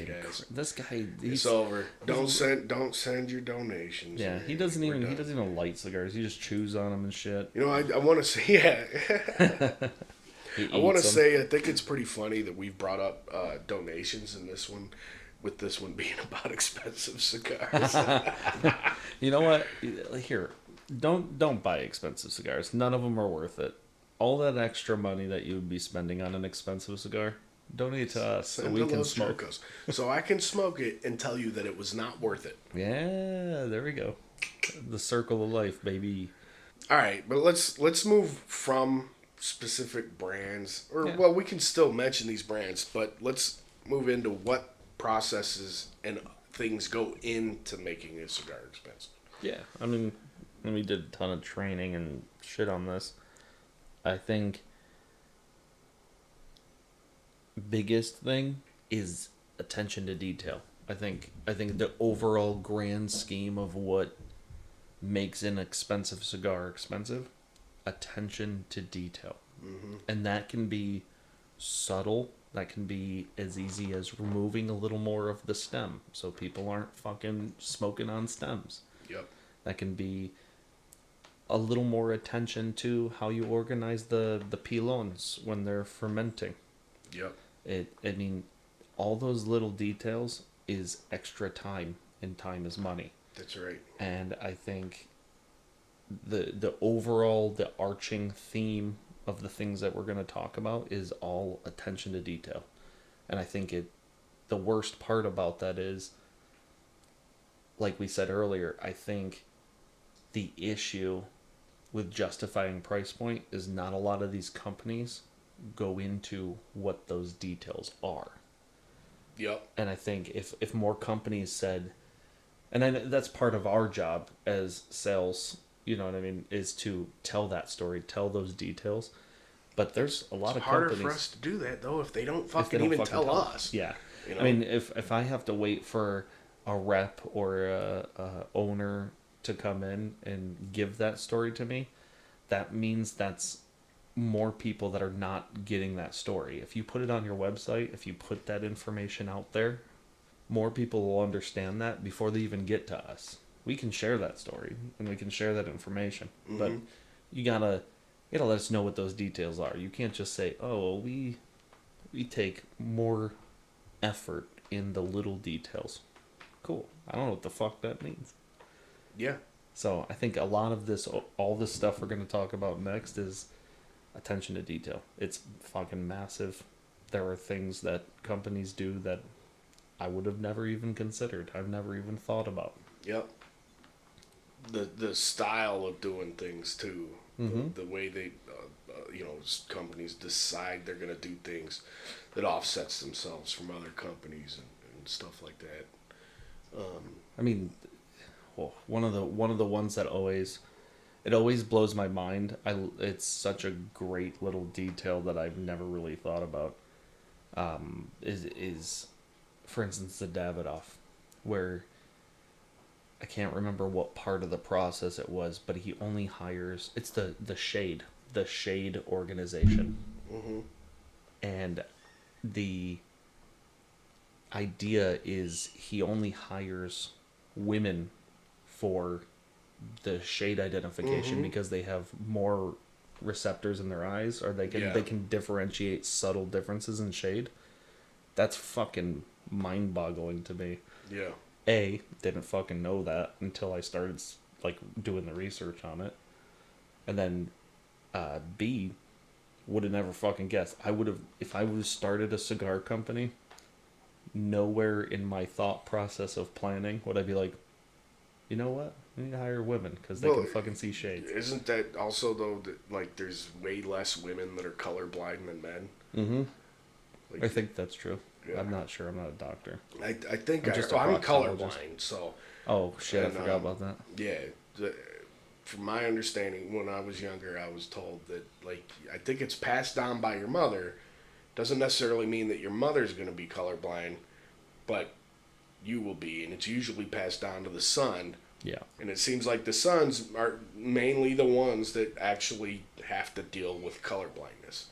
guys. This guy, it's over. Don't send your donations. Yeah, he doesn't even light cigars. He just chews on them and shit. I want to say I want to say I think it's pretty funny that we've brought up donations in this one, with this one being about expensive cigars. You know what? Here, don't buy expensive cigars. None of them are worth it. All that extra money that you would be spending on an expensive cigar, donate to us so we can smoke. So I can smoke it and tell you that it was not worth it. Yeah, there we go. The circle of life, baby. All right, but let's move from specific brands, well, we can still mention these brands, but let's move into what processes and things go into making a cigar expensive. Yeah, I mean, we did a ton of training and shit on this. I think biggest thing is attention to detail. I think the overall grand scheme of what makes an expensive cigar expensive, attention to detail. And that can be subtle. That can be as easy as removing a little more of the stem so people aren't fucking smoking on stems. Yep. That can be a little more attention to how you organize the pilons when they're fermenting. Yep. I mean, all those little details is extra time, and time is money. That's right. And I think the arching theme of the things that we're going to talk about is all attention to detail. And I think the worst part about that is, like we said earlier, I think the issue with justifying price point is not a lot of these companies go into what those details are. Yep. And I think if more companies said, and that's part of our job as sales, you know what I mean, is to tell that story, tell those details. But there's a lot of harder companies. For us to do that though if they don't fucking tell us. Yeah. You know? I mean, if I have to wait for a rep or a owner to come in and give that story to me, that means that's more people that are not getting that story. If you put it on your website, if you put that information out there, more people will understand that before they even get to us. We can share that story and we can share that information, but you gotta let us know what those details are. You can't just say, "Oh, we take more effort in the little details." Cool. I don't know what the fuck that means. Yeah. So I think a lot of this, all this stuff we're going to talk about next is attention to detail. It's fucking massive. There are things that companies do that I would have never even considered. I've never even thought about. Yep. The style of doing things too. The way they, companies decide they're going to do things that offsets themselves from other companies and stuff like that. I mean, one of the ones that always blows my mind. It's such a great little detail that I've never really thought about. Is for instance the Davidoff, where I can't remember what part of the process it was, but he only hires. It's the Shade organization, and the idea is he only hires women for the shade identification because they have more receptors in their eyes, or they can differentiate subtle differences in shade. That's fucking mind-boggling to me. Yeah. A, didn't fucking know that until I started like doing the research on it, and then B, would have never fucking guessed. I would have, if I would have started a cigar company, nowhere in my thought process of planning would I be like, you know what? We need to hire women because they can fucking see shades. Isn't that also though that like there's way less women that are colorblind than men? Mm-hmm. Like, I think that's true. Yeah. I'm not sure. I'm not a doctor. I think I'm I'm colorblind, so. Oh shit! I forgot about that. Yeah, from my understanding, when I was younger, I was told that like I think it's passed down by your mother. Doesn't necessarily mean that your mother's going to be colorblind, but you will be, and it's usually passed down to the son. Yeah. And it seems like the sons are mainly the ones that actually have to deal with colorblindness.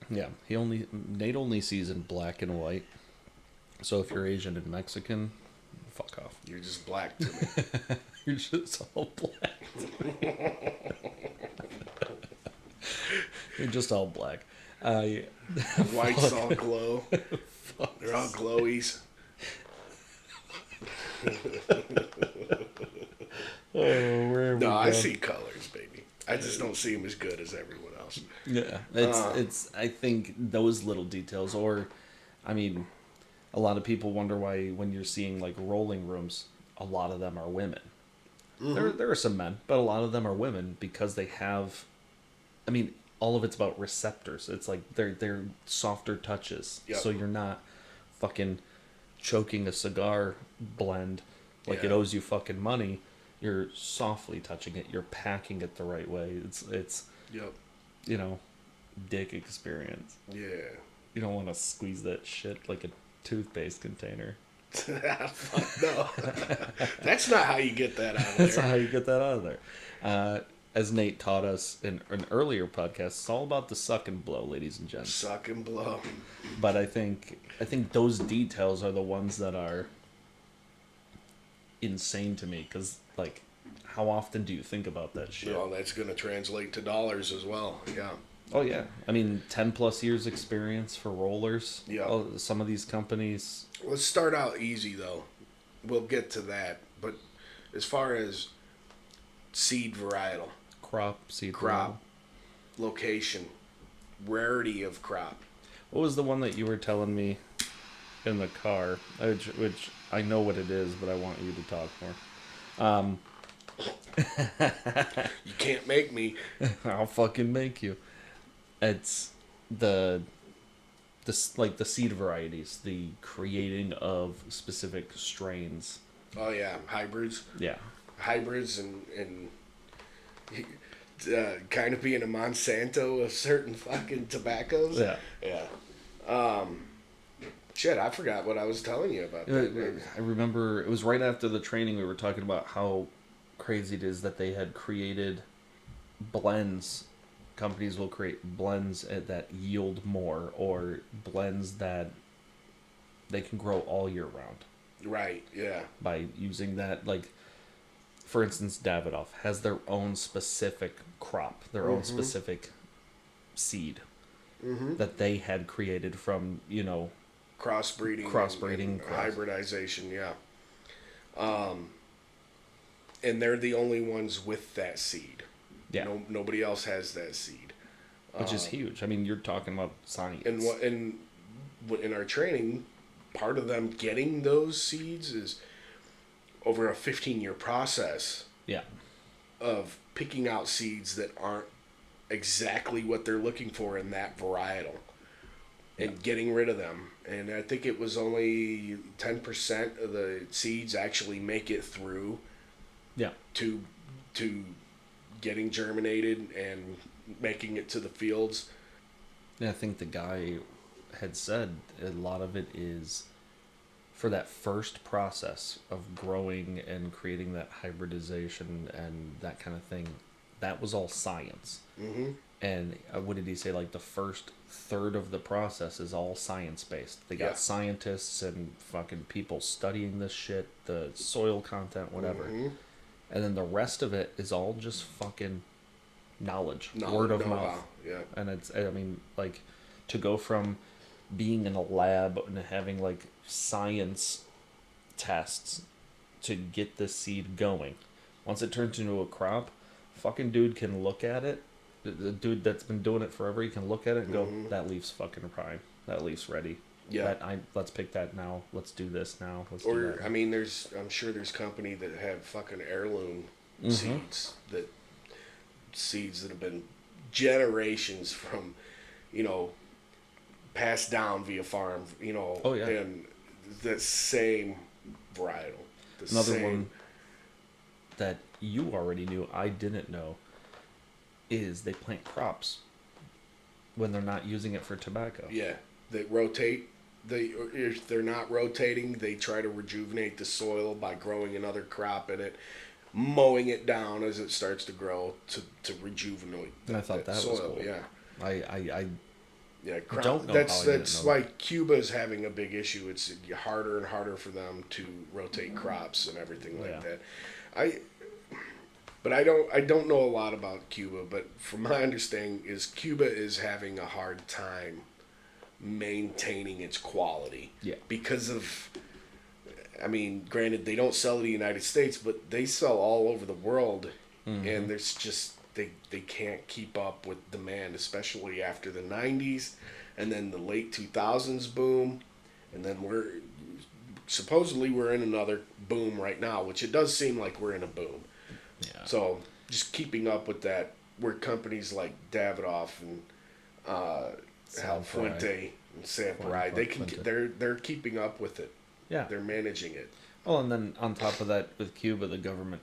Yeah, Nate only sees in black and white. So if you're Asian and Mexican, fuck off. You're just black to me. You're just all black. You're just all black. Whites all glow. They're all glowies. No, I see colors, baby. I just don't see them as good as everyone else. Yeah, it's. I think those little details, or, I mean, a lot of people wonder why when you're seeing like rolling rooms, a lot of them are women. Mm-hmm. There are some men, but a lot of them are women because they have. I mean, all of it's about receptors. It's like they're softer touches, so you're not fucking choking a cigar blend like it owes you fucking money. You're softly touching it. You're packing it the right way. It's you know, dick experience. Yeah. You don't want to squeeze that shit like a toothpaste container. Fuck no. That's not how you get that out of there. That's not how you get that out of there. As Nate taught us in an earlier podcast, it's all about the suck and blow, ladies and gents. Suck and blow. But I think those details are the ones that are insane to me, because like, how often do you think about that shit? Well, that's going to translate to dollars as well. Yeah. Oh yeah, I mean, 10+ years experience for rollers. Yeah. Oh, some of these companies. Let's start out easy though. We'll get to that, but as far as seed varietal, Crop, seed. crop, location, rarity of crop. What was the one that you were telling me in the car? Which I know what it is, but I want you to talk more. You can't make me. I'll fucking make you. It's the like the seed varieties, the creating of specific strains. Oh yeah, hybrids. Yeah. Hybrids and kind of being a Monsanto of certain fucking tobaccos. Yeah. Yeah. Shit, I forgot what I was telling you about that. I remember it was right after the training we were talking about how crazy it is that they had created blends. Companies will create blends that yield more, or blends that they can grow all year round. Right, yeah. By using that, like, for instance, Davidoff has their own specific crop, their own specific seed that they had created from, crossbreeding, and hybridization, yeah. And they're the only ones with that seed. Yeah. Nobody else has that seed. Which is huge. I mean, you're talking about science. And in our training, part of them getting those seeds is over a 15-year process. Yeah. Of picking out seeds that aren't exactly what they're looking for in that varietal. And getting rid of them. And I think it was only 10% of the seeds actually make it through. Yeah. To getting germinated and making it to the fields. Yeah, I think the guy had said a lot of it is for that first process of growing and creating that hybridization and that kind of thing. That was all science. Mm-hmm. And what did he say? Like the first third of the process is all science based. They got scientists and fucking people studying this shit, the soil content, whatever. Mm-hmm. And then the rest of it is all just fucking knowledge, word of mouth. Yeah. And it's, I mean, like, to go from being in a lab and having, like, science tests to get the seed going. Once it turns into a crop, fucking dude can look at it. The dude that's been doing it forever, he can look at it and go, that leaf's fucking prime. That leaf's ready. Yeah. Let's pick that now. Let's do this now. I mean, I'm sure there's company that have fucking heirloom seeds that have been generations from, passed down via farm, Oh, yeah. And the same varietal. Another one that you already knew, I didn't know, is they plant crops when they're not using it for tobacco. Yeah. They rotate. If they're not rotating, they try to rejuvenate the soil by growing another crop in it, mowing it down as it starts to grow to rejuvenate. I thought that soil. was cool. Yeah, I don't know. That's like Cuba's having a big issue. It's harder and harder for them to rotate crops and everything like that. But I don't know a lot about Cuba. But from my understanding, Cuba is having a hard time maintaining its quality. Yeah. Because of, I mean, granted, they don't sell to the United States, but they sell all over the world. And there's just, they can't keep up with demand, especially after the 90s and then the late 2000s boom. And then supposedly we're in another boom right now, which it does seem like we're in a boom. Yeah. So just keeping up with that, where companies like Davidoff and Fuente and Sanparai, they're keeping up with it. Yeah. They're managing it. Well, and then on top of that, with Cuba, the government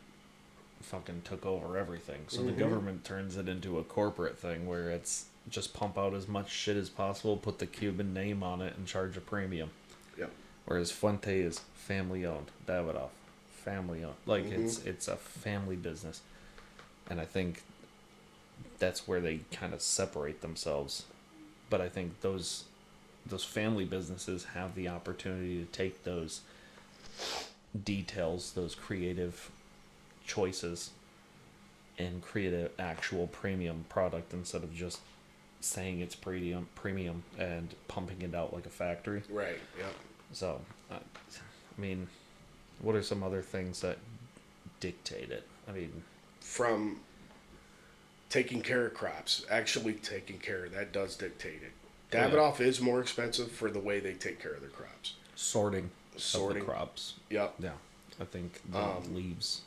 fucking took over everything. So the government turns it into a corporate thing where it's just pump out as much shit as possible, put the Cuban name on it, and charge a premium. Yeah. Whereas Fuente is family owned. Davidoff, family owned. Like it's a family business, and I think that's where they kind of separate themselves. But I think those family businesses have the opportunity to take those details, those creative choices, and create an actual premium product instead of just saying it's premium and pumping it out like a factory. Right. Yeah. So, I mean, what are some other things that dictate it? I mean, from taking care of crops, actually taking care of that does dictate it. Davidoff is more expensive for the way they take care of their crops. Sorting of the crops. Yep. Yeah. I think the leaves.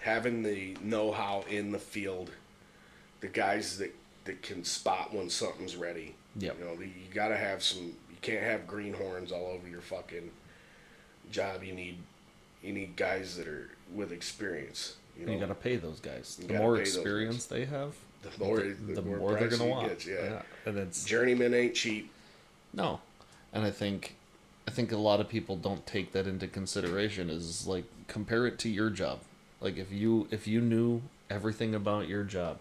Having the know-how in the field, the guys that can spot when something's ready. Yep. You know, you gotta have some. You can't have greenhorns all over your fucking job. You need guys that are with experience. You gotta pay those guys. The more experience they have, the more they're gonna want. Gets, yeah. And it's journeyman ain't cheap. No, and I think a lot of people don't take that into consideration. Is like compare it to your job. Like if you knew everything about your job,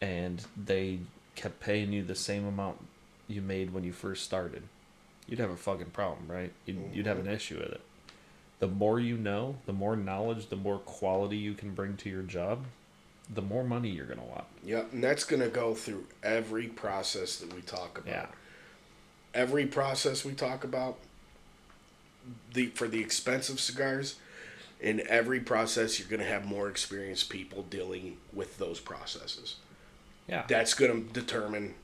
and they kept paying you the same amount you made when you first started, you'd have a fucking problem, right? You'd have an issue with it. The more you know, the more knowledge, the more quality you can bring to your job, the more money you're going to want. Yep, and that's going to go through every process that we talk about. Yeah. Every process we talk about, for the expensive cigars, in every process you're going to have more experienced people dealing with those processes. Yeah. That's going to determine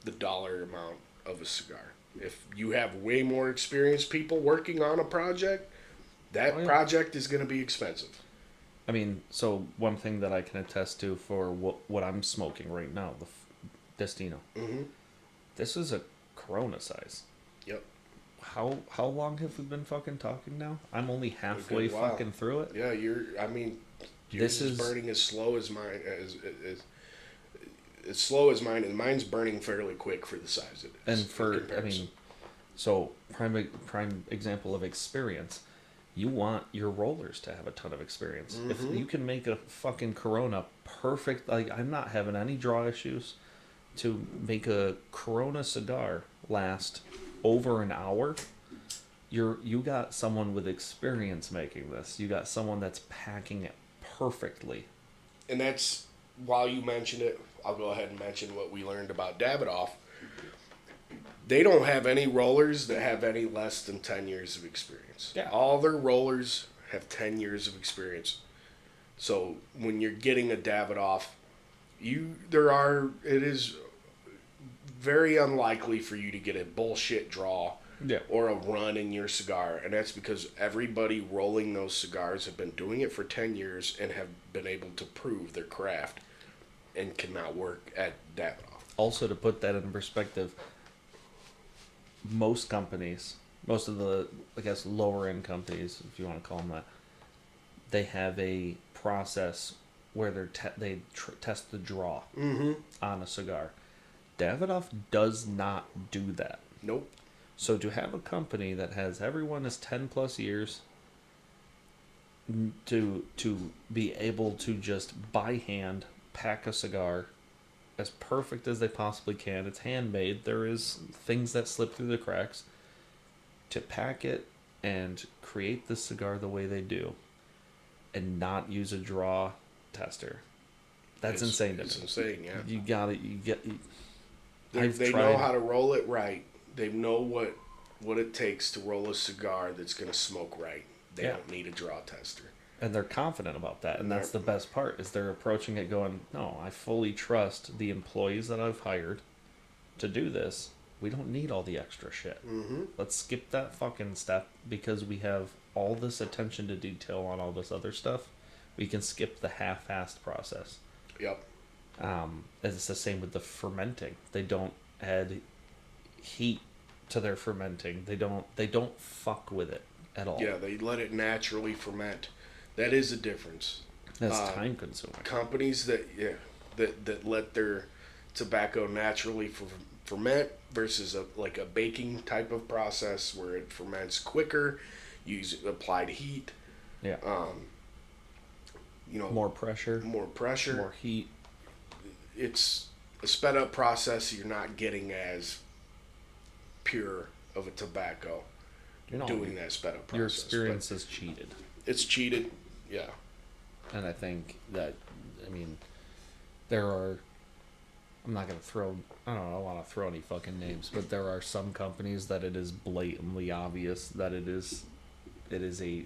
the dollar amount of a cigar. If you have way more experienced people working on a project, that project is going to be expensive. I mean, so one thing that I can attest to for what I'm smoking right now, the Destino. Mm-hmm. This is a Corona size. Yep. How long have we been fucking talking now? I'm only halfway fucking through it. Yeah, yours is burning as slow as mine. As slow as mine, and mine's burning fairly quick for the size it is. And so prime example of experience. You want your rollers to have a ton of experience. Mm-hmm. If you can make a fucking Corona perfect, like I'm not having any draw issues to make a Corona cigar last over an hour. You got someone with experience making this. You got someone that's packing it perfectly. And that's, while you mentioned it, I'll go ahead and mention what we learned about Davidoff. They don't have any rollers that have any less than 10 years of experience. Yeah. All their rollers have 10 years of experience. So when you're getting a Davidoff, it is very unlikely for you to get a bullshit draw or a run in your cigar. And that's because everybody rolling those cigars have been doing it for 10 years and have been able to prove their craft and cannot work at Davidoff. Also, to put that in perspective, most companies, most of the, I guess, lower end companies, if you want to call them that, they have a process where they test the draw on a cigar. Davidoff does not do that. Nope. So to have a company that has everyone is 10 plus years to be able to just by hand pack a cigar as perfect as they possibly can. It's handmade. There is things that slip through the cracks. To pack it and create the cigar the way they do and not use a draw tester. That's insane to me. It's insane, yeah. They know how to roll it right. They know what it takes to roll a cigar that's going to smoke right. They don't need a draw tester. And they're confident about that, and that's the best part, is they're approaching it going, no, I fully trust the employees that I've hired to do this. We don't need all the extra shit. Mm-hmm. Let's skip that fucking step because we have all this attention to detail on all this other stuff. We can skip the half-assed process. Yep. It's the same with the fermenting. They don't add heat to their fermenting. They don't fuck with it at all. Yeah, they let it naturally ferment. That is a difference. That's time consuming. Companies that let their tobacco naturally ferment versus a baking type of process where it ferments quicker, use applied heat. Yeah. More pressure, more heat. It's a sped up process. You're not getting as pure of a tobacco doing that sped up process. Your experience is cheated. It's cheated. Yeah. And I think that, there are, I don't want to throw any fucking names, but there are some companies that it is blatantly obvious that it is a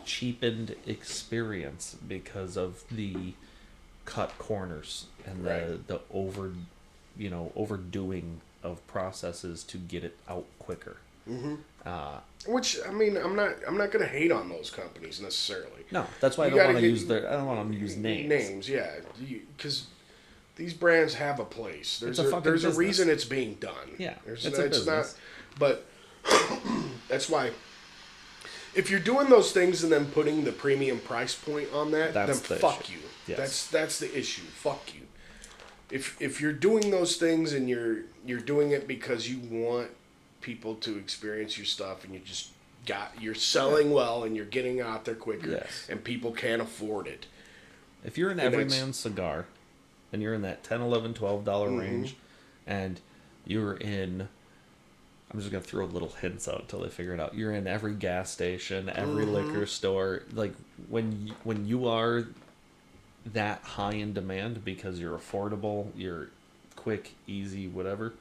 cheapened experience because of the cut corners and the overdoing of processes to get it out quicker. Which, I mean, I'm not gonna hate on those companies necessarily. No, that's why I don't want to use I don't want to use names. Names, yeah, because these brands have a place. There's a reason it's being done. Yeah, it's a business. But that's why. If you're doing those things and then putting the premium price point on that, then fuck you. Yes. That's the issue. Fuck you. If you're doing those things and you're doing it because you want people to experience your stuff and you're selling well and you're getting out there quicker and people can't afford it. If you're an everyman cigar and you're in that $10, $11, $12 range and you're in, I'm just going to throw little hints out until they figure it out. You're in every gas station, every liquor store. Like, when you are that high in demand because you're affordable, you're quick, easy, whatever,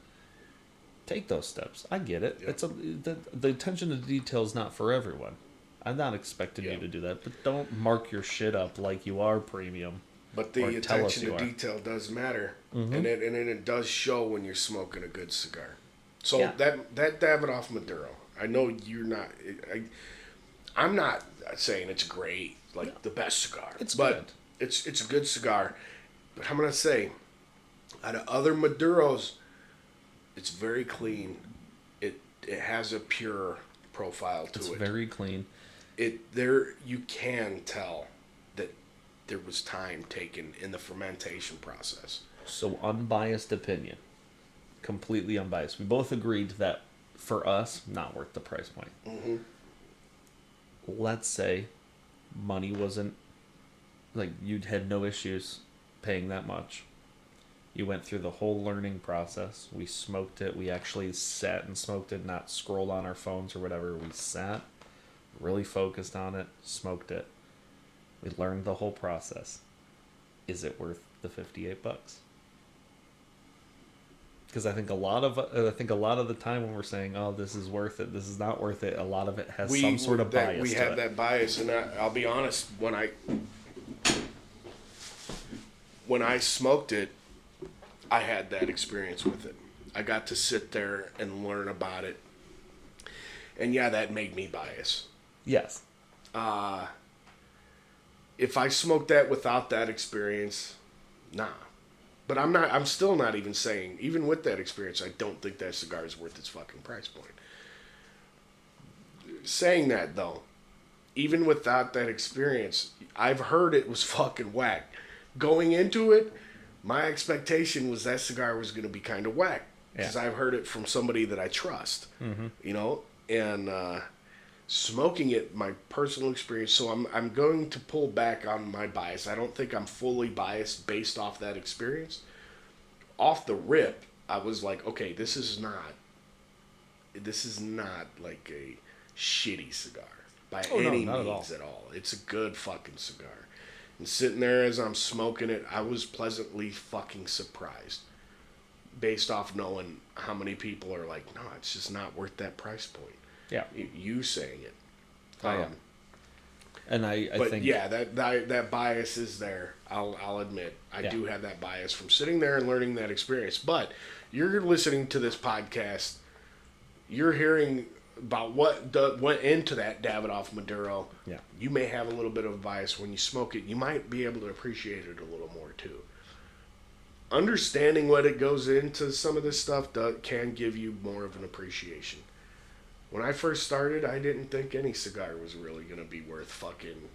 take those steps. I get it. It's the attention to detail is not for everyone. I'm not expecting you to do that, but don't mark your shit up like you are premium. But the attention to detail does matter, and it does show when you're smoking a good cigar. So that Davidoff Maduro, I know you're not. I'm not saying it's great, like the best cigar. It's good. It's a good cigar. But I'm gonna say, out of other Maduros, it's very clean. It has a pure profile to it. It's very clean. You can tell that there was time taken in the fermentation process. So, unbiased opinion. Completely unbiased. We both agreed that for us, not worth the price point. Mm-hmm. Let's say money wasn't, like, you'd had no issues paying that much. You went through the whole learning process. We smoked it. We actually sat and smoked it, not scrolled on our phones or whatever. We sat, really focused on it, smoked it. We learned the whole process. Is it worth the $58? Because I think a lot of the time when we're saying, "Oh, this is worth it," this is not worth it. A lot of it has some sort of bias. We have that bias, and I'll be honest. When I smoked it, I had that experience with it. I got to sit there and learn about it, and that made me biased. Yes. If I smoked that without that experience, nah. But I'm still not even saying, even with that experience, I don't think that cigar is worth its fucking price point. Saying that, though, even without that experience, I've heard it was fucking whack. Going into it, my expectation was that cigar was going to be kind of whack. Because I've heard it from somebody that I trust. Mm-hmm. And smoking it, my personal experience, so I'm going to pull back on my bias. I don't think I'm fully biased based off that experience. Off the rip, I was like, okay, this is not like a shitty cigar by any means at all. It's a good fucking cigar. And sitting there as I'm smoking it, I was pleasantly fucking surprised based off knowing how many people are like, no, it's just not worth that price point. Yeah. You saying it. And I think... that bias is there. I'll admit. I do have that bias from sitting there and learning that experience. But you're listening to this podcast. You're hearing about what went into that Davidoff Maduro. Yeah. You may have a little bit of a bias when you smoke it. You might be able to appreciate it a little more, too. Understanding what it goes into some of this stuff can give you more of an appreciation. When I first started, I didn't think any cigar was really going to be worth fucking...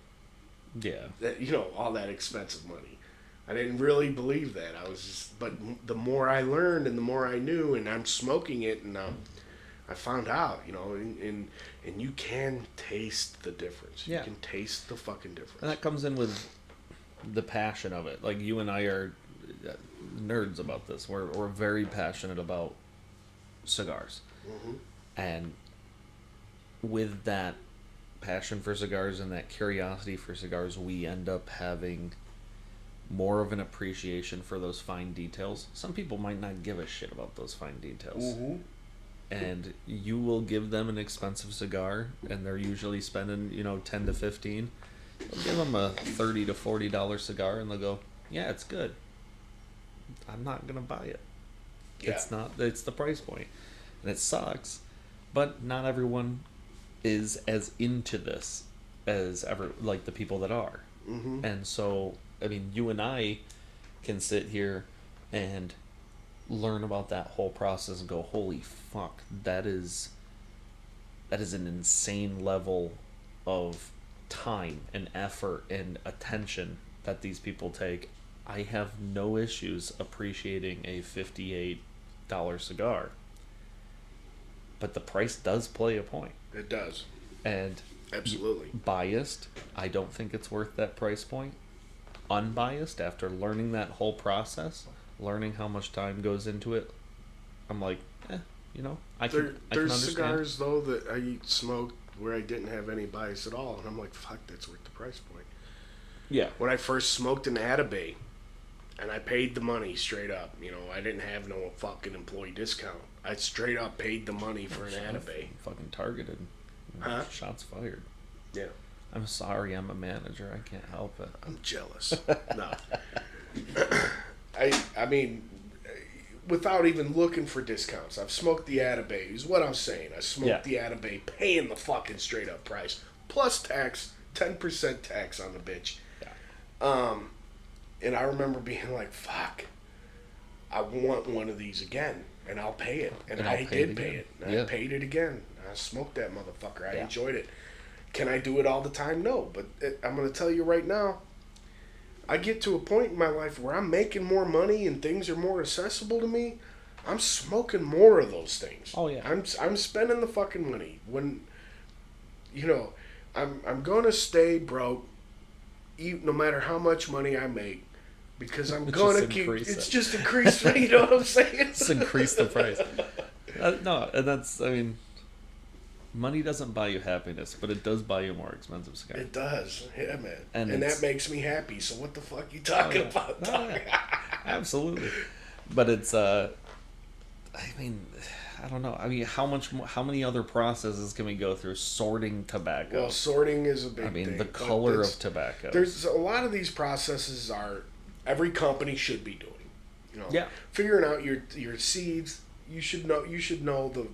all that expensive money. I didn't really believe that. I was just... But the more I learned and the more I knew, and I'm smoking it, and I found out, and you can taste the difference. You can taste the fucking difference. And that comes in with the passion of it. Like, you and I are nerds about this. We're very passionate about cigars. Mm-hmm. And with that passion for cigars and that curiosity for cigars, we end up having more of an appreciation for those fine details. Some people might not give a shit about those fine details. Mm-hmm. and you will give them an expensive cigar, and they're usually spending 10 to 15. You'll give them a $30 to $40 cigar, and they'll go, yeah, it's good. I'm not gonna buy it. Yeah. It's the price point, and it sucks, but not everyone is as into this as ever, like the people that are. Mm-hmm. And so, I mean, you and I can sit here and learn about that whole process and go, holy fuck, that is an insane level of time and effort and attention that these people take. I have no issues appreciating a $58 cigar, but the price does play a point. It does. And absolutely biased, I don't think it's worth that price point. Unbiased, after learning that whole process, learning how much time goes into it, I'm like, I can There's understand. cigars though that I smoked where I didn't have any bias at all, and I'm like, fuck, that's worth the price point. Yeah. When I first smoked an Atabay, and I paid the money straight up, I didn't have no fucking employee discount. I straight up paid the money for an Atabay. Fucking targeted. Huh? Shots fired. Yeah. I'm sorry, I'm a manager. I can't help it. I'm jealous. No. I mean, without even looking for discounts, I've smoked the Atabay, is what I'm saying. I smoked the Atabay paying the fucking straight up price. Plus tax, 10% tax on the bitch. Yeah. And I remember being like, fuck, I want one of these again, and I'll pay it. And I did pay it. And I paid it again. I smoked that motherfucker. I enjoyed it. Can I do it all the time? No. But I'm going to tell you right now, I get to a point in my life where I'm making more money and things are more accessible to me. I'm smoking more of those things. Oh, yeah. I'm spending the fucking money. When, I'm going to stay broke, no matter how much money I make. Because I'm going to keep... It's just increased, you know what I'm saying? Just increase the price. No, and that's, I mean... Money doesn't buy you happiness, but it does buy you more expensive cigars. It does. Yeah, man. And that makes me happy. So what the fuck you talking about, dog? Absolutely. But it's, I mean, I don't know. I mean, how many other processes can we go through sorting tobacco? Well, sorting is a big thing. I mean, the color of tobacco. There's a lot of these processes every company should be doing. Yeah. Figuring out your seeds. You should know the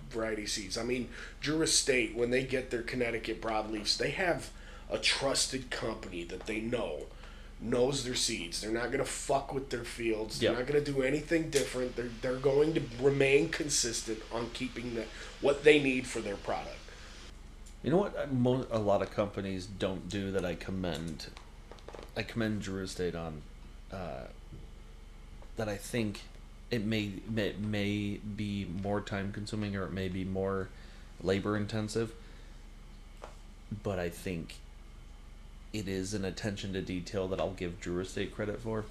variety seeds. I mean, Drew Estate, when they get their Connecticut broadleafs, they have a trusted company that they knows their seeds. They're not going to fuck with their fields. They're not going to do anything different. They're going to remain consistent on keeping what they need for their product. You know what a lot of companies don't do that I commend Drew Estate on, that I think it may be more time consuming, or it may be more labor intensive, but I think it is an attention to detail that I'll give Drew Estate credit for.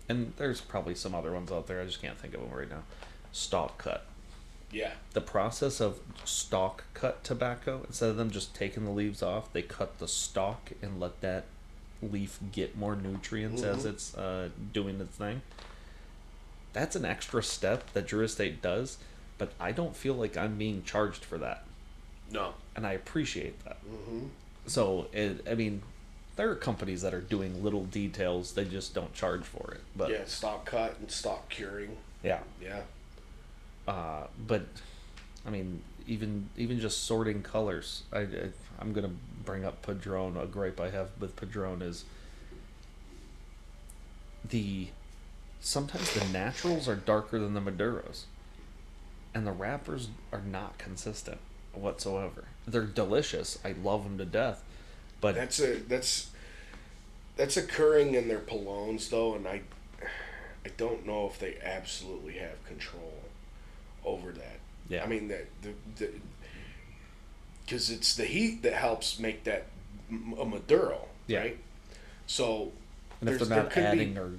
And there's probably some other ones out there, I just can't think of them right now. Stalk cut. Yeah. The process of stalk cut tobacco, instead of them just taking the leaves off, they cut the stalk and let that leaf get more nutrients as it's doing its thing. That's an extra step that Drew Estate does, but I don't feel like I'm being charged for that. No. And I appreciate that. Mm-hmm. So, I mean, there are companies that are doing little details, they just don't charge for it. But yeah, stock cut and stock curing. Yeah. Yeah. But, I mean, even just sorting colors, I'm going to bring up Padron. A gripe I have with Padron is sometimes the naturals are darker than the Maduros, and the wrappers are not consistent whatsoever. They're delicious. I love them to death, but that's occurring in their Palones though, and I don't know if they absolutely have control over that. Yeah. I mean because it's the heat that helps make that a Maduro, right? So and if they're not adding or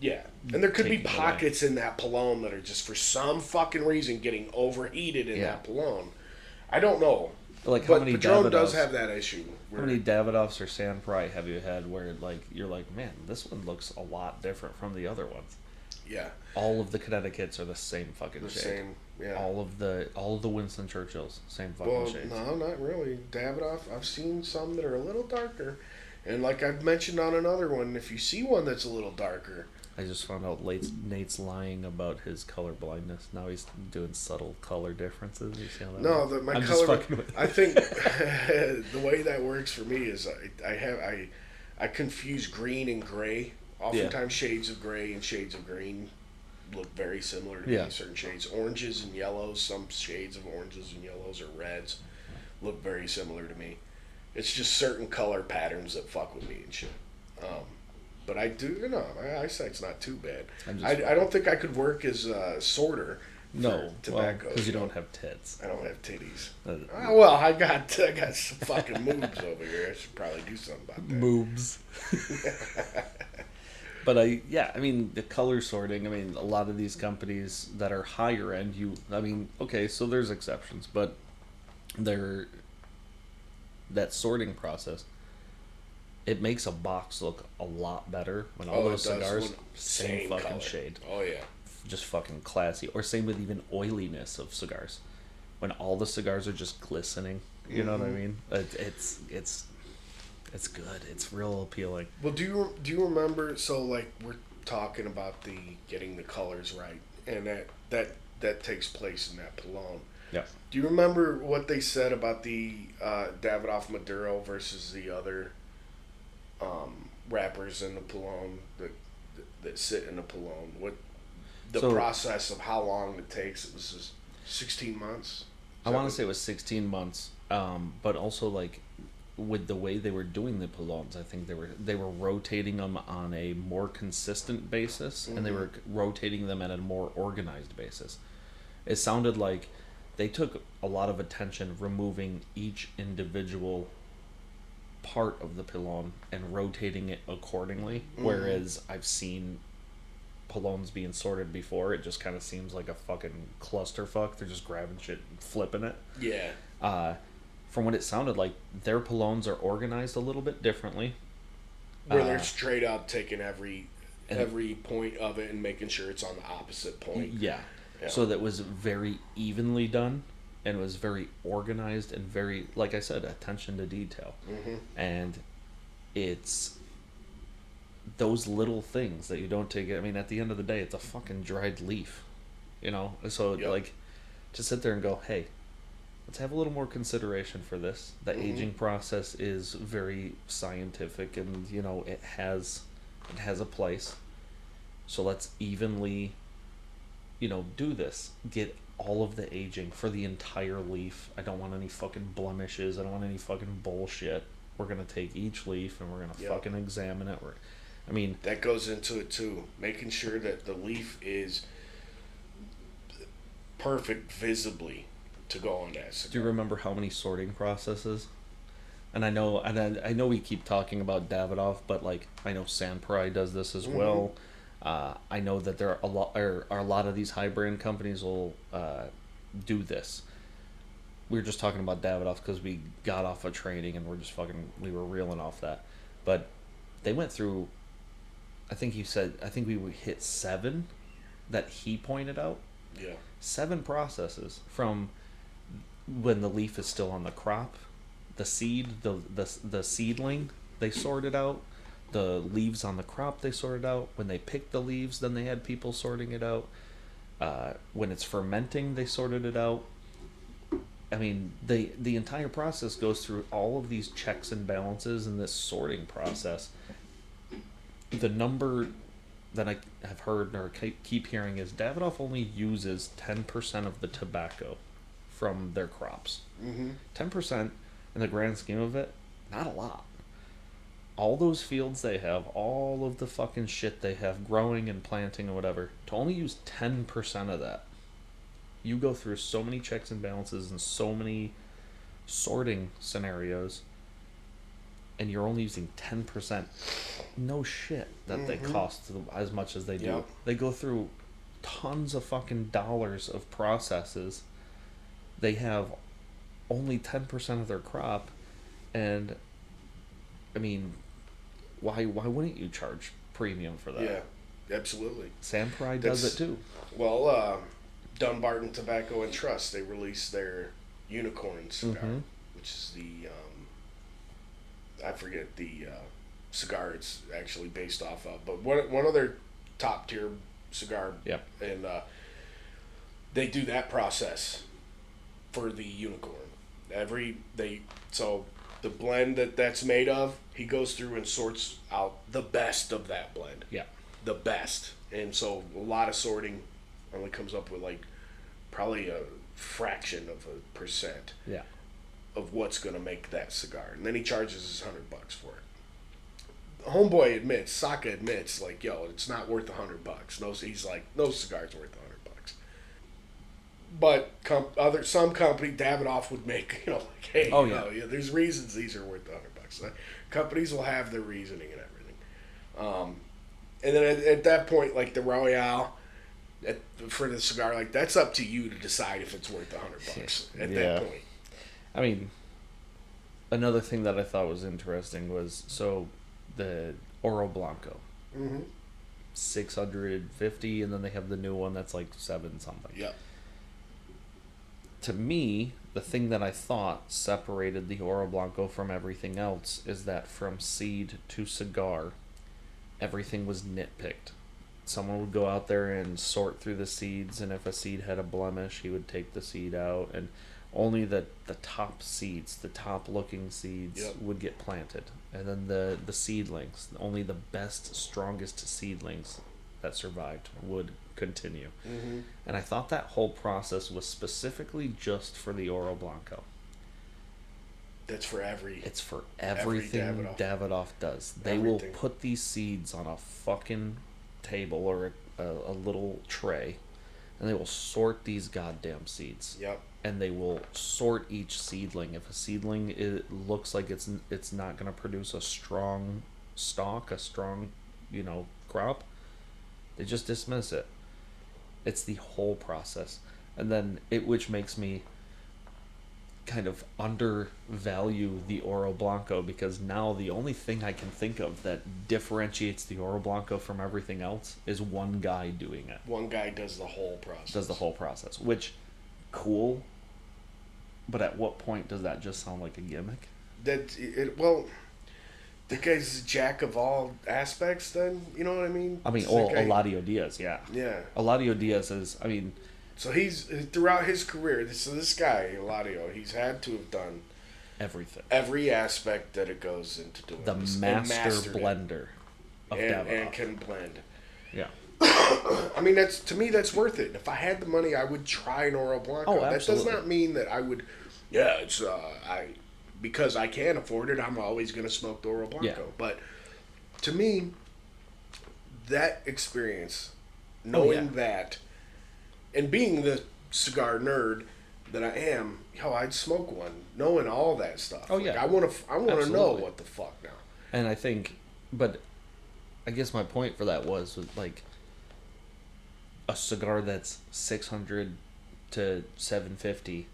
yeah, and there could be pockets in that Palone that are just for some fucking reason getting overheated in that Palone. I don't know. Like how many Padron does have that issue. How many Davidoffs or San Pry have you had where like you're like, man, this one looks a lot different from the other ones? Yeah. All of the Connecticut's are the same fucking The shade. same. Yeah. All of the Winston Churchills, same fucking shades. No, not really. Davidoff, I've seen some that are a little darker. And like I've mentioned on another one, if you see one that's a little darker. I just found out Nate's lying about his color blindness. Now he's doing subtle color differences. You see how that No, works? my I'm color. just fucking with I think the way that works for me is I confuse green and gray. Oftentimes, shades of gray and shades of green look very similar to me. Certain shades, oranges and yellows. Some shades of oranges and yellows or reds look very similar to me. It's just certain color patterns that fuck with me and shit. But I do, my eyesight's not too bad. I don't think I could work as a sorter for tobacco. Because you don't have tits. I don't have titties. Well, I got some fucking moobs over here. I should probably do something about that. Moobs. But I mean, the color sorting, I mean, a lot of these companies that are higher end, okay, so there's exceptions, but that sorting process, it makes a box look a lot better when all those cigars, same fucking color. Shade. Oh, yeah. Just fucking classy. Or same with even oiliness of cigars. When all the cigars are just glistening, you know what I mean? It's good. It's real appealing. Well, do you remember? So like we're talking about the getting the colors right, and that takes place in that Pelon. Yeah. Do you remember what they said about the Davidoff Maduro versus the other wrappers in the Pelon that sit in the Pelon? What the process of how long it takes? It was just 16 months. I want to say it was 16 months, but also like with the way they were doing the Pelons, I think they were rotating them on a more consistent basis, and they were rotating them at a more organized basis. It sounded like they took a lot of attention removing each individual part of the Pelon and rotating it accordingly, whereas I've seen Pelons being sorted before. It just kind of seems like a fucking clusterfuck. They're just grabbing shit and flipping it. Yeah. From what it sounded like, their Pelons are organized a little bit differently. Where they're straight up taking every point of it and making sure it's on the opposite point. Yeah. So that was very evenly done and was very organized and very, like I said, attention to detail. And it's those little things that you don't take. I mean, at the end of the day, it's a fucking dried leaf, you know? So, like, to sit there and go, hey, let's have a little more consideration for this. The aging process is very scientific, and, you know, it has a place. So let's evenly, you know, do this. Get all of the aging for the entire leaf. I don't want any fucking blemishes. I don't want any fucking bullshit. We're going to take each leaf and we're going to fucking examine it. That goes into it too. Making sure that the leaf is perfect visibly to go on that cigar. Do you remember how many sorting processes? And I know we keep talking about Davidoff, but like I know Sanprai does this as well. I know that there are a lot of these high brand companies will do this. We were just talking about Davidoff because we got off of training and we were reeling off that, but they went through. I think we hit 7 that he pointed out. Yeah. 7 processes from when the leaf is still on the crop, the seed, the seedling, they sorted out. The leaves on the crop they sorted out. When they picked the leaves, then they had people sorting it out. When it's fermenting, they sorted it out. I mean, the entire process goes through all of these checks and balances in this sorting process. The number that I have heard or keep hearing is Davidoff only uses 10% of the tobacco from their crops. 10% in the grand scheme of it, not a lot. All those fields they have, all of the fucking shit they have growing and planting and whatever, to only use 10% of that. You go through so many checks and balances and so many sorting scenarios, and you're only using 10%. No shit that they cost as much as they do. Yep. They go through tons of fucking dollars of processes. They have only 10% of their crop, and I mean, why wouldn't you charge premium for that? Yeah. Absolutely. Samurai does it too. Well, Dunbarton Tobacco and Trust, they released their Unicorn cigar, which is the, I forget the cigar it's actually based off of, but one of their top tier cigar. Yep. And they do that process for the Unicorn. So the blend that's made of, he goes through and sorts out the best of that blend. Yeah. The best. And so a lot of sorting only comes up with like probably a fraction of a percent of what's going to make that cigar. And then he charges us $100 for it. Homeboy admits, Saka admits, like, yo, it's not worth $100. No, he's like, no cigar's worth $100. But some company, Davidoff would make, like, hey, there's reasons these are worth $100. So companies will have their reasoning and everything. And then at that point, like the Royale for the cigar, like that's up to you to decide if it's worth $100 at that point. I mean, another thing that I thought was interesting was the Oro Blanco, 650, and then they have the new one that's like 7 something. Yeah. To me, the thing that I thought separated the Oro Blanco from everything else is that from seed to cigar, everything was nitpicked. Someone would go out there and sort through the seeds, and if a seed had a blemish, he would take the seed out, and only the top seeds, the top looking seeds, would get planted. And then the seedlings, only the best, strongest seedlings that survived would continue. And I thought that whole process was specifically just for the Oro Blanco. It's for everything Davidoff does. They will put these seeds on a fucking table or a little tray, and they will sort these goddamn seeds. Yep. And they will sort each seedling. If a seedling looks like it's not going to produce a strong stalk, a strong, crop, they just dismiss it. It's the whole process. And then which makes me kind of undervalue the Oro Blanco, because now the only thing I can think of that differentiates the Oro Blanco from everything else is one guy doing it. One guy does the whole process. Which, cool, but at what point does that just sound like a gimmick? The guy's a jack of all aspects, then, you know what I mean? I mean, Eladio Diaz, yeah. Yeah. Eladio Diaz is, So he's, throughout his career, this guy, Eladio, he's had to have done everything. Every aspect that it goes into doing the this. Master blender of Davidoff. And can blend. Yeah. I mean, to me, that's worth it. If I had the money, I would try an Oro Blanco. Oh, absolutely. That does not mean that I would, because I can't afford it, I'm always going to smoke the Oro Blanco. Yeah. But to me, that experience, knowing that, and being the cigar nerd that I am, I'd smoke one, knowing all that stuff. Oh, yeah. I want to know what the fuck now. And I think, but I guess my point for that was like a cigar that's 600 to 750.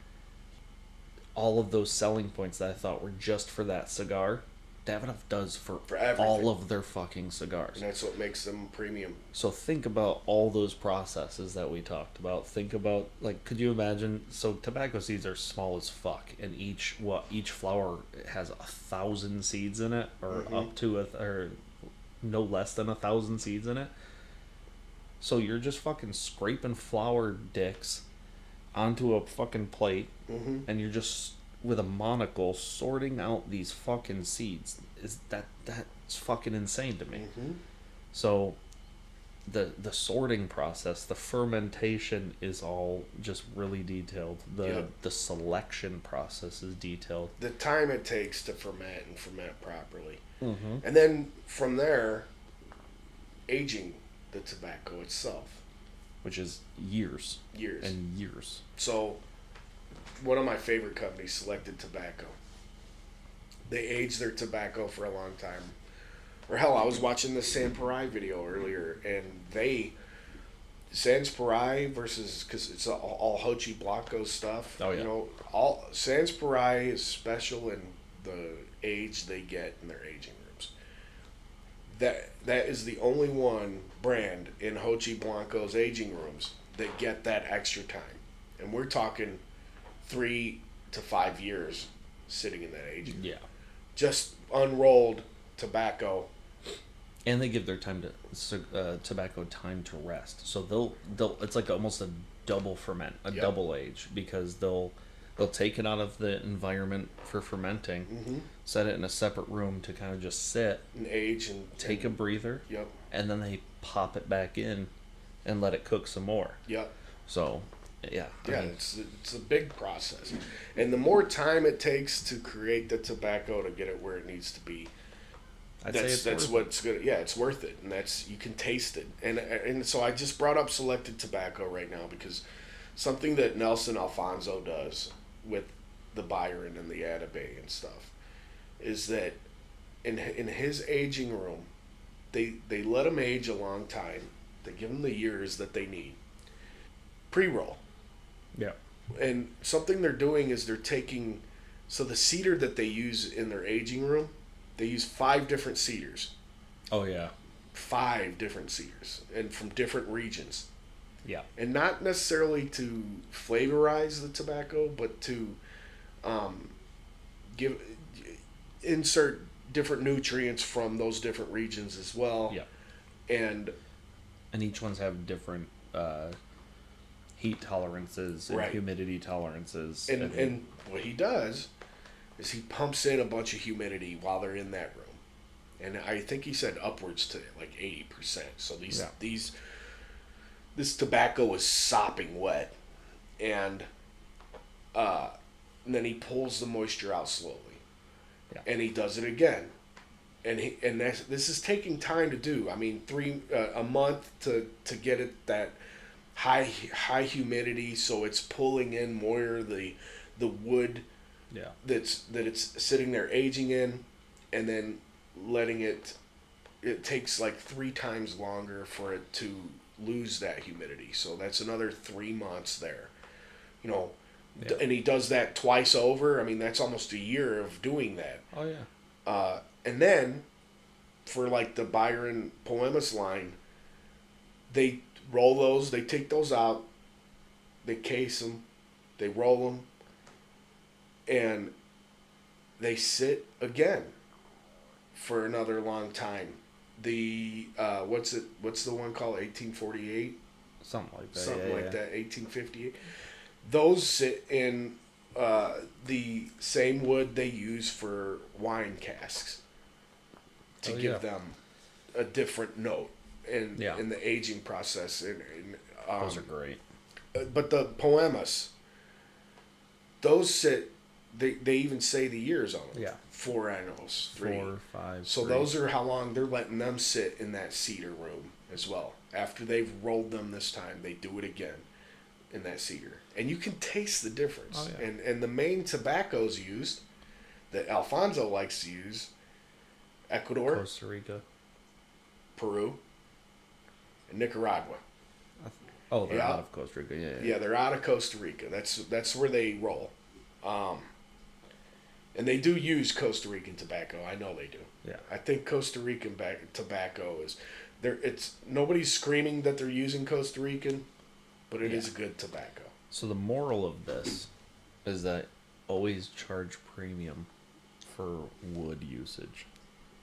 All of those selling points that I thought were just for that cigar, Davidoff does for all of their fucking cigars. And that's what makes them premium. So think about all those processes that we talked about. Think about, like, could you imagine? So tobacco seeds are small as fuck, and each flower has 1,000 seeds in it, or up to or no less than 1,000 seeds in it. So you're just fucking scraping flower dicks onto a fucking plate, and you're just with a monocle sorting out these fucking seeds. That's fucking insane to me. So the sorting process, the fermentation is all just really detailed. The selection process is detailed. The time it takes to ferment and ferment properly. And then from there, aging the tobacco itself, which is years and years. So one of my favorite companies, Selected Tobacco, they age their tobacco for a long time. Or hell, I was watching the Sans Pareil video earlier, and Sans Pareil versus, because it's all Hochi Blanco stuff. Oh yeah. All Sans Pareil is special in the age they get in their aging rooms. that is the only one brand in Hochi Blanco's aging rooms that get that extra time, and we're talking 3 to 5 years sitting in that aging. Yeah. Just unrolled tobacco. And they give their tobacco time to rest. So they'll it's like almost a double ferment, double age, because they'll take it out of the environment for fermenting, set it in a separate room to kind of just sit and age and take a breather. Yep. And then they pop it back in and let it cook some more. Yep. So, yeah. Yeah, it's a big process. And the more time it takes to create the tobacco to get it where it needs to be, that's what's good. Yeah, it's worth it, and you can taste it. And so I just brought up selected tobacco right now because something that Nelson Alfonso does with the Byron and the Atabey and stuff is that in his aging room, they let them age a long time. They give them the years that they need. Pre-roll. Yeah. And something they're doing is they're taking, so the cedar that they use in their aging room, they use 5 different cedars. Oh, yeah. 5 different cedars, and from different regions. Yeah. And not necessarily to flavorize the tobacco, but to insert different nutrients from those different regions as well. Yeah. And each ones have different heat tolerances and humidity tolerances. And what he does is he pumps in a bunch of humidity while they're in that room. And I think he said upwards to like 80%. So this tobacco is sopping wet. And then he pulls the moisture out slowly. Yeah. And he does it again. And this is taking time to do. I mean, a month to get it that high humidity, so it's pulling in more the wood. Yeah. That it's sitting there aging in, and then letting it. It takes like 3 times longer for it to lose that humidity. So that's another 3 months there. Yeah. And he does that twice over. I mean, that's almost a year of doing that. Oh yeah. And then, for like the Byron Poemas line, they roll those. They take those out. They case them. They roll them. And they sit again for another long time. The what's the one called? 1848. Something like that. Something like that. 1858. Those sit in the same wood they use for wine casks to give them a different note in the aging process. And those are great. But the Poemas, those sit. They even say the years on them. Yeah. 4 años, 3. 4, 5. So 3. those are how long they're letting them sit in that cedar room as well. After they've rolled them this time, they do it again in that cedar. And you can taste the difference. Oh, yeah. And the main tobaccos used that Alfonso likes to use, Ecuador, Costa Rica, Peru, and Nicaragua. Oh, they're out of Costa Rica. Yeah, they're out of Costa Rica. That's where they roll. And they do use Costa Rican tobacco. I know they do. Yeah. I think Costa Rican tobacco is there. It's nobody's screaming that they're using Costa Rican, but it is a good tobacco. So the moral of this is that always charge premium for wood usage.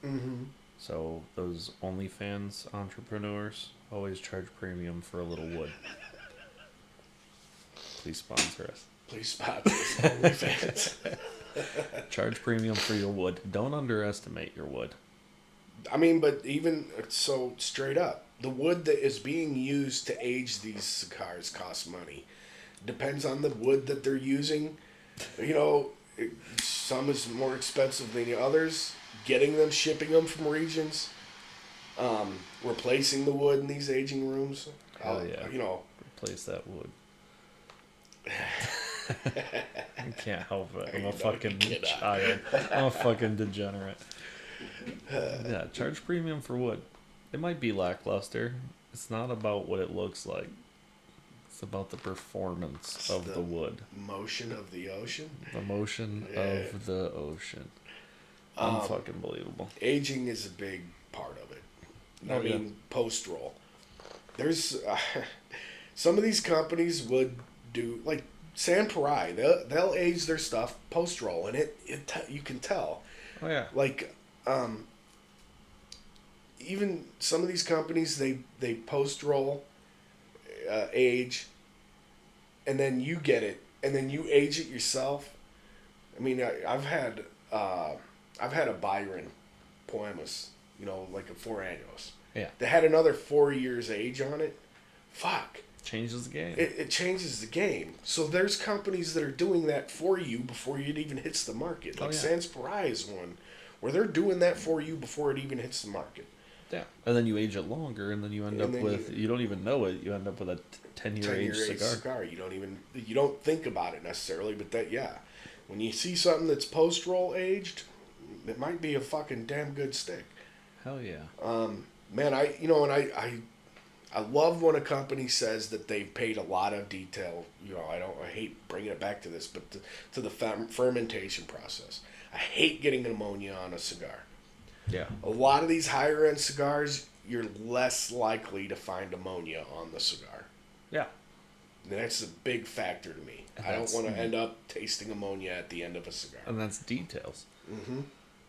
Mm-hmm. So those OnlyFans entrepreneurs always charge premium for a little wood. Please sponsor us. Please sponsor us, OnlyFans. Charge premium for your wood. Don't underestimate your wood. I mean, but even so, straight up, the wood that is being used to age these cigars costs money. Depends on the wood that they're using. Some is more expensive than the others. Getting them, shipping them from regions, replacing the wood in these aging rooms. Oh yeah. Replace that wood. I can't help it. I'm a fucking child. I'm a fucking degenerate. Yeah, charge premium for wood. It might be lackluster. It's not about what it looks like. It's about the performance of the wood. Motion of the ocean? The motion of the ocean. Unfucking believable. Aging is a big part of it. Post roll. There's some of these companies would do like San Parai. They'll age their stuff post roll, and you can tell. Oh yeah. Like, even some of these companies they post roll, age, and then you get it, and then you age it yourself. I mean, I've had a Byron Poemas, like a 4 Años. Yeah. They had another 4 years age on it. Fuck. Changes the game. It changes the game. So there's companies that are doing that for you before it even hits the market. Like Sans Parai is one where they're doing that for you before it even hits the market. Yeah. And then you age it longer, and then you end up with, you don't even know it, you end up with a 10-year age cigar. You don't think about it necessarily, but when you see something that's post-roll aged, it might be a fucking damn good stick. Hell yeah. Man, I love when a company says that they've paid a lot of detail. I hate bringing it back to this, but to the fermentation process. I hate getting ammonia on a cigar. Yeah. A lot of these higher end cigars, you're less likely to find ammonia on the cigar. Yeah. And that's a big factor to me. I don't want to end up tasting ammonia at the end of a cigar. And that's details. Mm-hmm.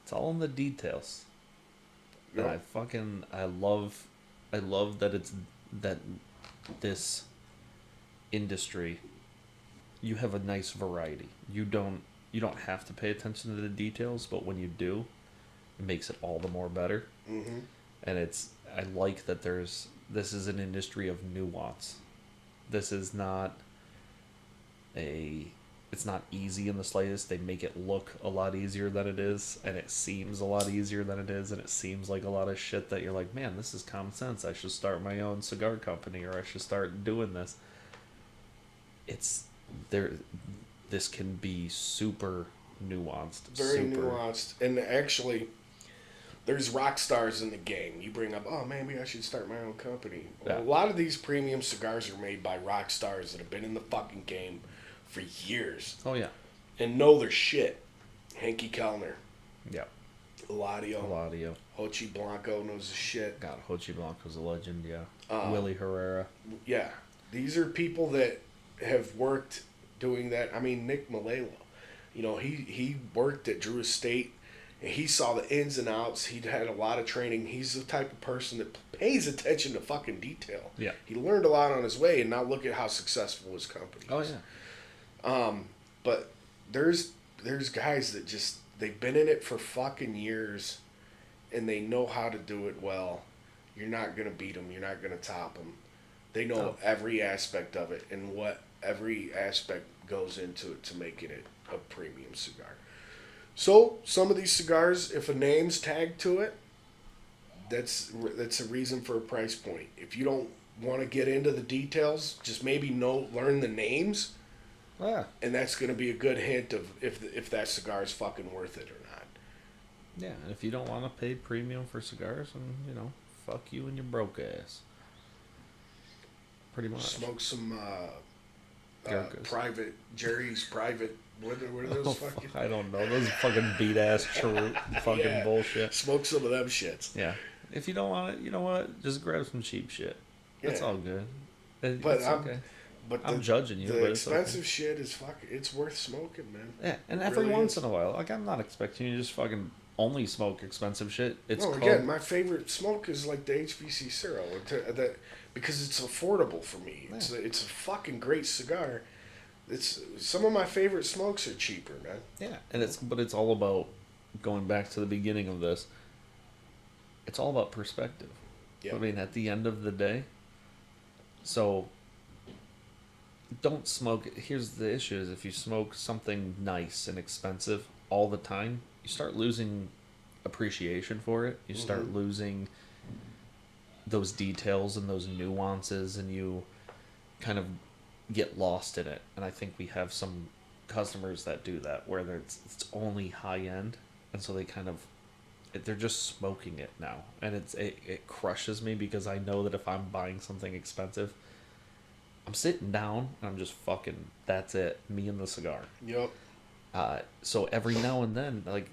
It's all in the details. Yep. And I love that this industry, you have a nice variety. You don't have to pay attention to the details, but when you do, it makes it all the more better. Mm-hmm. And I like that this is an industry of nuance. This is not it's not easy in the slightest. They make it look a lot easier than it is, and it seems a lot easier than it is, and it seems like a lot of shit that you're like, man, this is common sense. I should start my own cigar company, or I should start doing this. This can be super nuanced. Very nuanced. And actually, there's rock stars in the game. You bring up, oh, maybe I should start my own company. Well, Yeah. A lot of these premium cigars are made by rock stars that have been in the fucking game for years. Oh, yeah. And know their shit. Henke Kellner. Yeah. Eladio. Hochi Blanco knows his shit. God, Hochi Blanco's a legend, yeah. Willie Herrera. Yeah. These are people that have worked doing that. I mean, Nick Malelo. He worked at Drew Estate. And he saw the ins and outs. He'd had a lot of training. He's the type of person that pays attention to fucking detail. Yeah. He learned a lot on his way, and now look at how successful his company is. Oh, yeah. But there's guys that just, they've been in it for fucking years, and they know how to do it well. You're not going to beat them. You're not going to top them. They know every aspect of it and what every aspect goes into it to making it a premium cigar. So, some of these cigars, if a name's tagged to it, that's a reason for a price point. If you don't want to get into the details, just maybe learn the names, Yeah. and that's going to be a good hint of if that cigar is fucking worth it or not. Yeah, and if you don't want to pay premium for cigars, then, fuck you and your broke ass. Pretty much. Smoke some Jerry's private. What are those fucking? I don't know. Those fucking beat ass cheroot fucking bullshit. Smoke some of them shits. Yeah. If you don't want it, you know what? Just grab some cheap shit. That's all good. But I'm judging you. The but expensive shit is it's worth smoking, man. Yeah, and every once in a while, like I'm not expecting you to just fucking only smoke expensive shit. Again, my favorite smoke is like the HBC Ciro, because it's affordable for me. Yeah. It's a fucking great cigar. It's some of my favorite smokes are cheaper, man. Yeah, and it's all about going back to the beginning of this. It's all about perspective. Yeah. I mean, at the end of the day, so don't smoke. Here's the issue: is if you smoke something nice and expensive all the time, you start losing appreciation for it. You start losing those details and those nuances, and you kind of get lost in it. And I think we have some customers that do that, where it's only high end, and so they're just smoking it now, and it crushes me, because I know that if I'm buying something expensive, I'm sitting down and I'm just fucking, that's it, me and the cigar. Yep. So every now and then, like,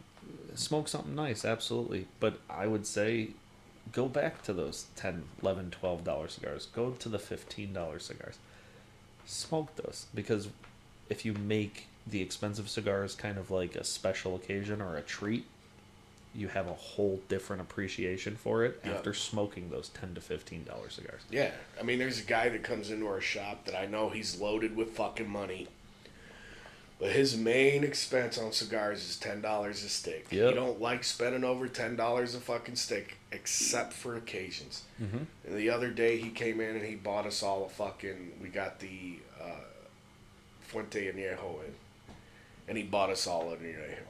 smoke something nice, absolutely, but I would say go back to those $10, $11, $12 cigars. Go to the $15 cigars. Smoke those, because if you make the expensive cigars kind of like a special occasion or a treat, you have a whole different appreciation for it after smoking those $10 to $15 cigars. Yeah, I mean, there's a guy that comes into our shop that I know he's loaded with fucking money, but his main expense on cigars is $10 a stick. Yep. He don't like spending over $10 a fucking stick, except for occasions. Mm-hmm. And the other day he came in and he bought us all we got the Fuente Añejo in, and he bought us all an Añejo.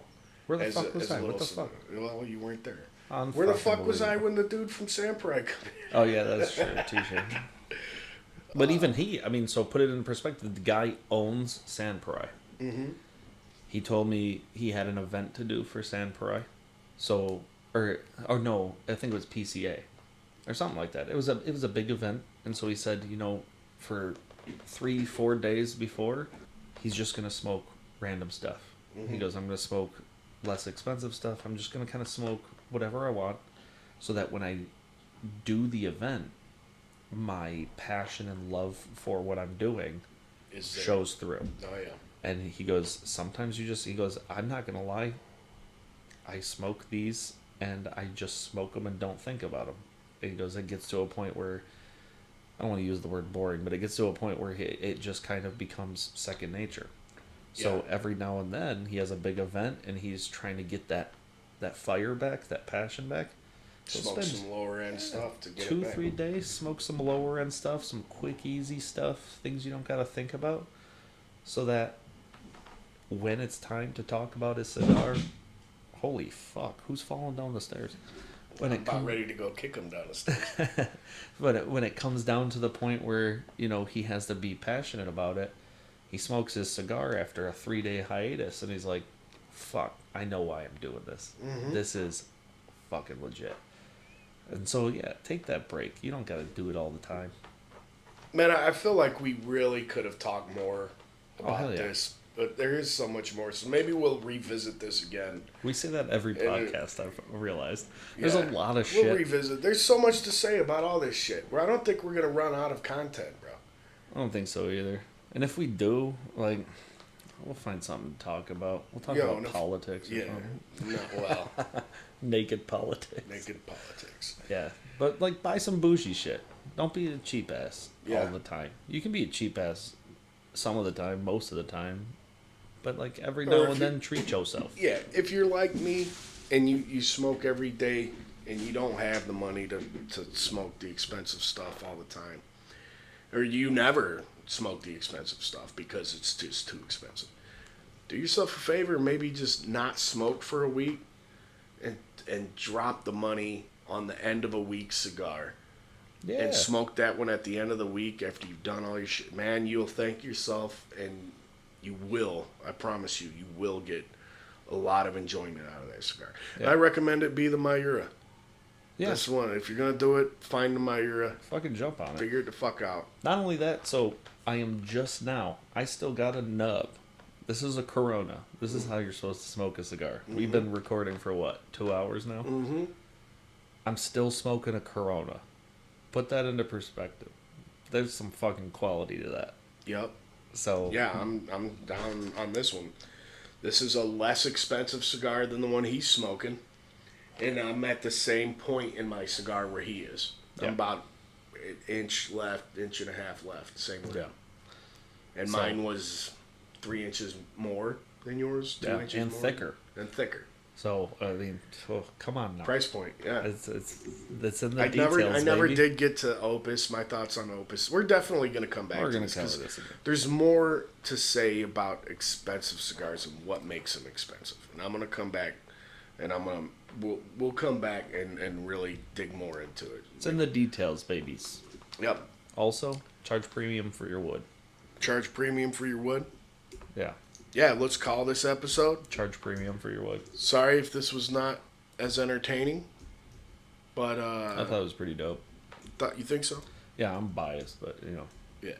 Where the fuck was I? What the fuck? Well, you weren't there. Where the fuck was I when the dude from Samprai came in? Oh, yeah, that's true. Touche. But even he, I mean, so put it in perspective. The guy owns Samprai. Mm-hmm. He told me he had an event to do for Samprai. So, or no, I think it was PCA. Or something like that. It was a big event. And so he said, for 3-4 days before, he's just going to smoke random stuff. Mm-hmm. He goes, I'm going to smoke less expensive stuff. I'm just going to kind of smoke whatever I want, so that when I do the event, my passion and love for what I'm doing shows through. Oh, yeah. And he goes, sometimes he goes, I'm not going to lie, I smoke these and I just smoke them and don't think about them. And he goes, it gets to a point where, I don't want to use the word boring, but it gets to a point where it just kind of becomes second nature. So every now and then he has a big event and he's trying to get that fire back, that passion back. So smoke some lower end stuff to get 2-3 days, smoke some lower end stuff, some quick, easy stuff, things you don't got to think about, so that when it's time to talk about his cigar, holy fuck, who's falling down the stairs? I'm about ready to go kick him down the stairs. But when it comes down to the point where, he has to be passionate about it, he smokes his cigar after a 3-day hiatus, and he's like, fuck, I know why I'm doing this. Mm-hmm. This is fucking legit. And so, yeah, take that break. You don't got to do it all the time. Man, I feel like we really could have talked more about yeah. this, but there is so much more. So maybe we'll revisit this again. We say that every podcast, I've realized. There's a lot of shit. We'll revisit. There's so much to say about all this shit. Where I don't think we're going to run out of content, bro. I don't think so either. And if we do, we'll find something to talk about. We'll talk about politics or something. No, well. Naked politics. Naked politics. Yeah. But, buy some bougie shit. Don't be a cheap ass all the time. You can be a cheap ass some of the time, most of the time. But, every now and then, treat yourself. Yeah. If you're like me and you smoke every day and you don't have the money to smoke the expensive stuff all the time, or you never smoke the expensive stuff because it's just too expensive, do yourself a favor and maybe just not smoke for a week and drop the money on the end of a week cigar. Yeah. And smoke that one at the end of the week after you've done all your shit. Man, you'll thank yourself, and you will, I promise you will get a lot of enjoyment out of that cigar. Yeah. I recommend it be the Mayura. Yeah. This one, if you're going to do it, find the Mayura. Fucking jump on it. Figure it the fuck out. Not only that, so I still got a nub. This is a Corona. This is how you're supposed to smoke a cigar. Mm-hmm. We've been recording for 2 hours now? Mm-hmm. I'm still smoking a Corona. Put that into perspective. There's some fucking quality to that. Yep. So yeah, I'm down on this one. This is a less expensive cigar than the one he's smoking. And I'm at the same point in my cigar where he is. Yeah. I'm about an inch left, inch and a half left, same way. Yeah. And mine was 3 inches more than yours, 2 inches and more. And thicker. So, I mean, come on now. Price point, yeah. It's in the details, I never did get to Opus, my thoughts on Opus. We're definitely going to come back to this. We're going to cover this again. There's more to say about expensive cigars and what makes them expensive. And I'm going to come back, and we'll come back and really dig more into it. It's in the details, babies. Yep. Also, charge premium for your wood. Charge premium for your wood? Yeah. Yeah, let's call this episode. Charge premium for your wood. Sorry if this was not as entertaining, but I thought it was pretty dope. You think so? Yeah, I'm biased, but Yeah.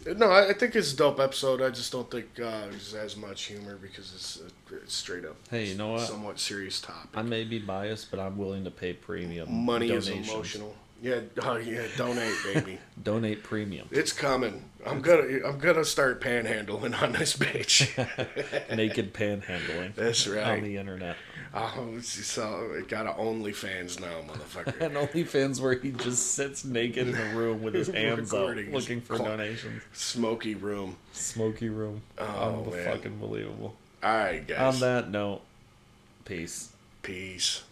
No, I think it's a dope episode. I just don't think there's as much humor because it's straight up. Hey, you know what? Somewhat serious topic. I may be biased, but I'm willing to pay premium. Money donations. is emotional. Yeah, donate, baby. Donate premium. It's coming. I'm gonna start panhandling on this bitch. Naked panhandling. That's right. On the internet. Oh, so it got an OnlyFans now, motherfucker. An OnlyFans where he just sits naked in a room with his hands up looking for donations. Smoky room. Smoky room. Oh, man. Fucking believable. All right, guys. On that note, peace. Peace.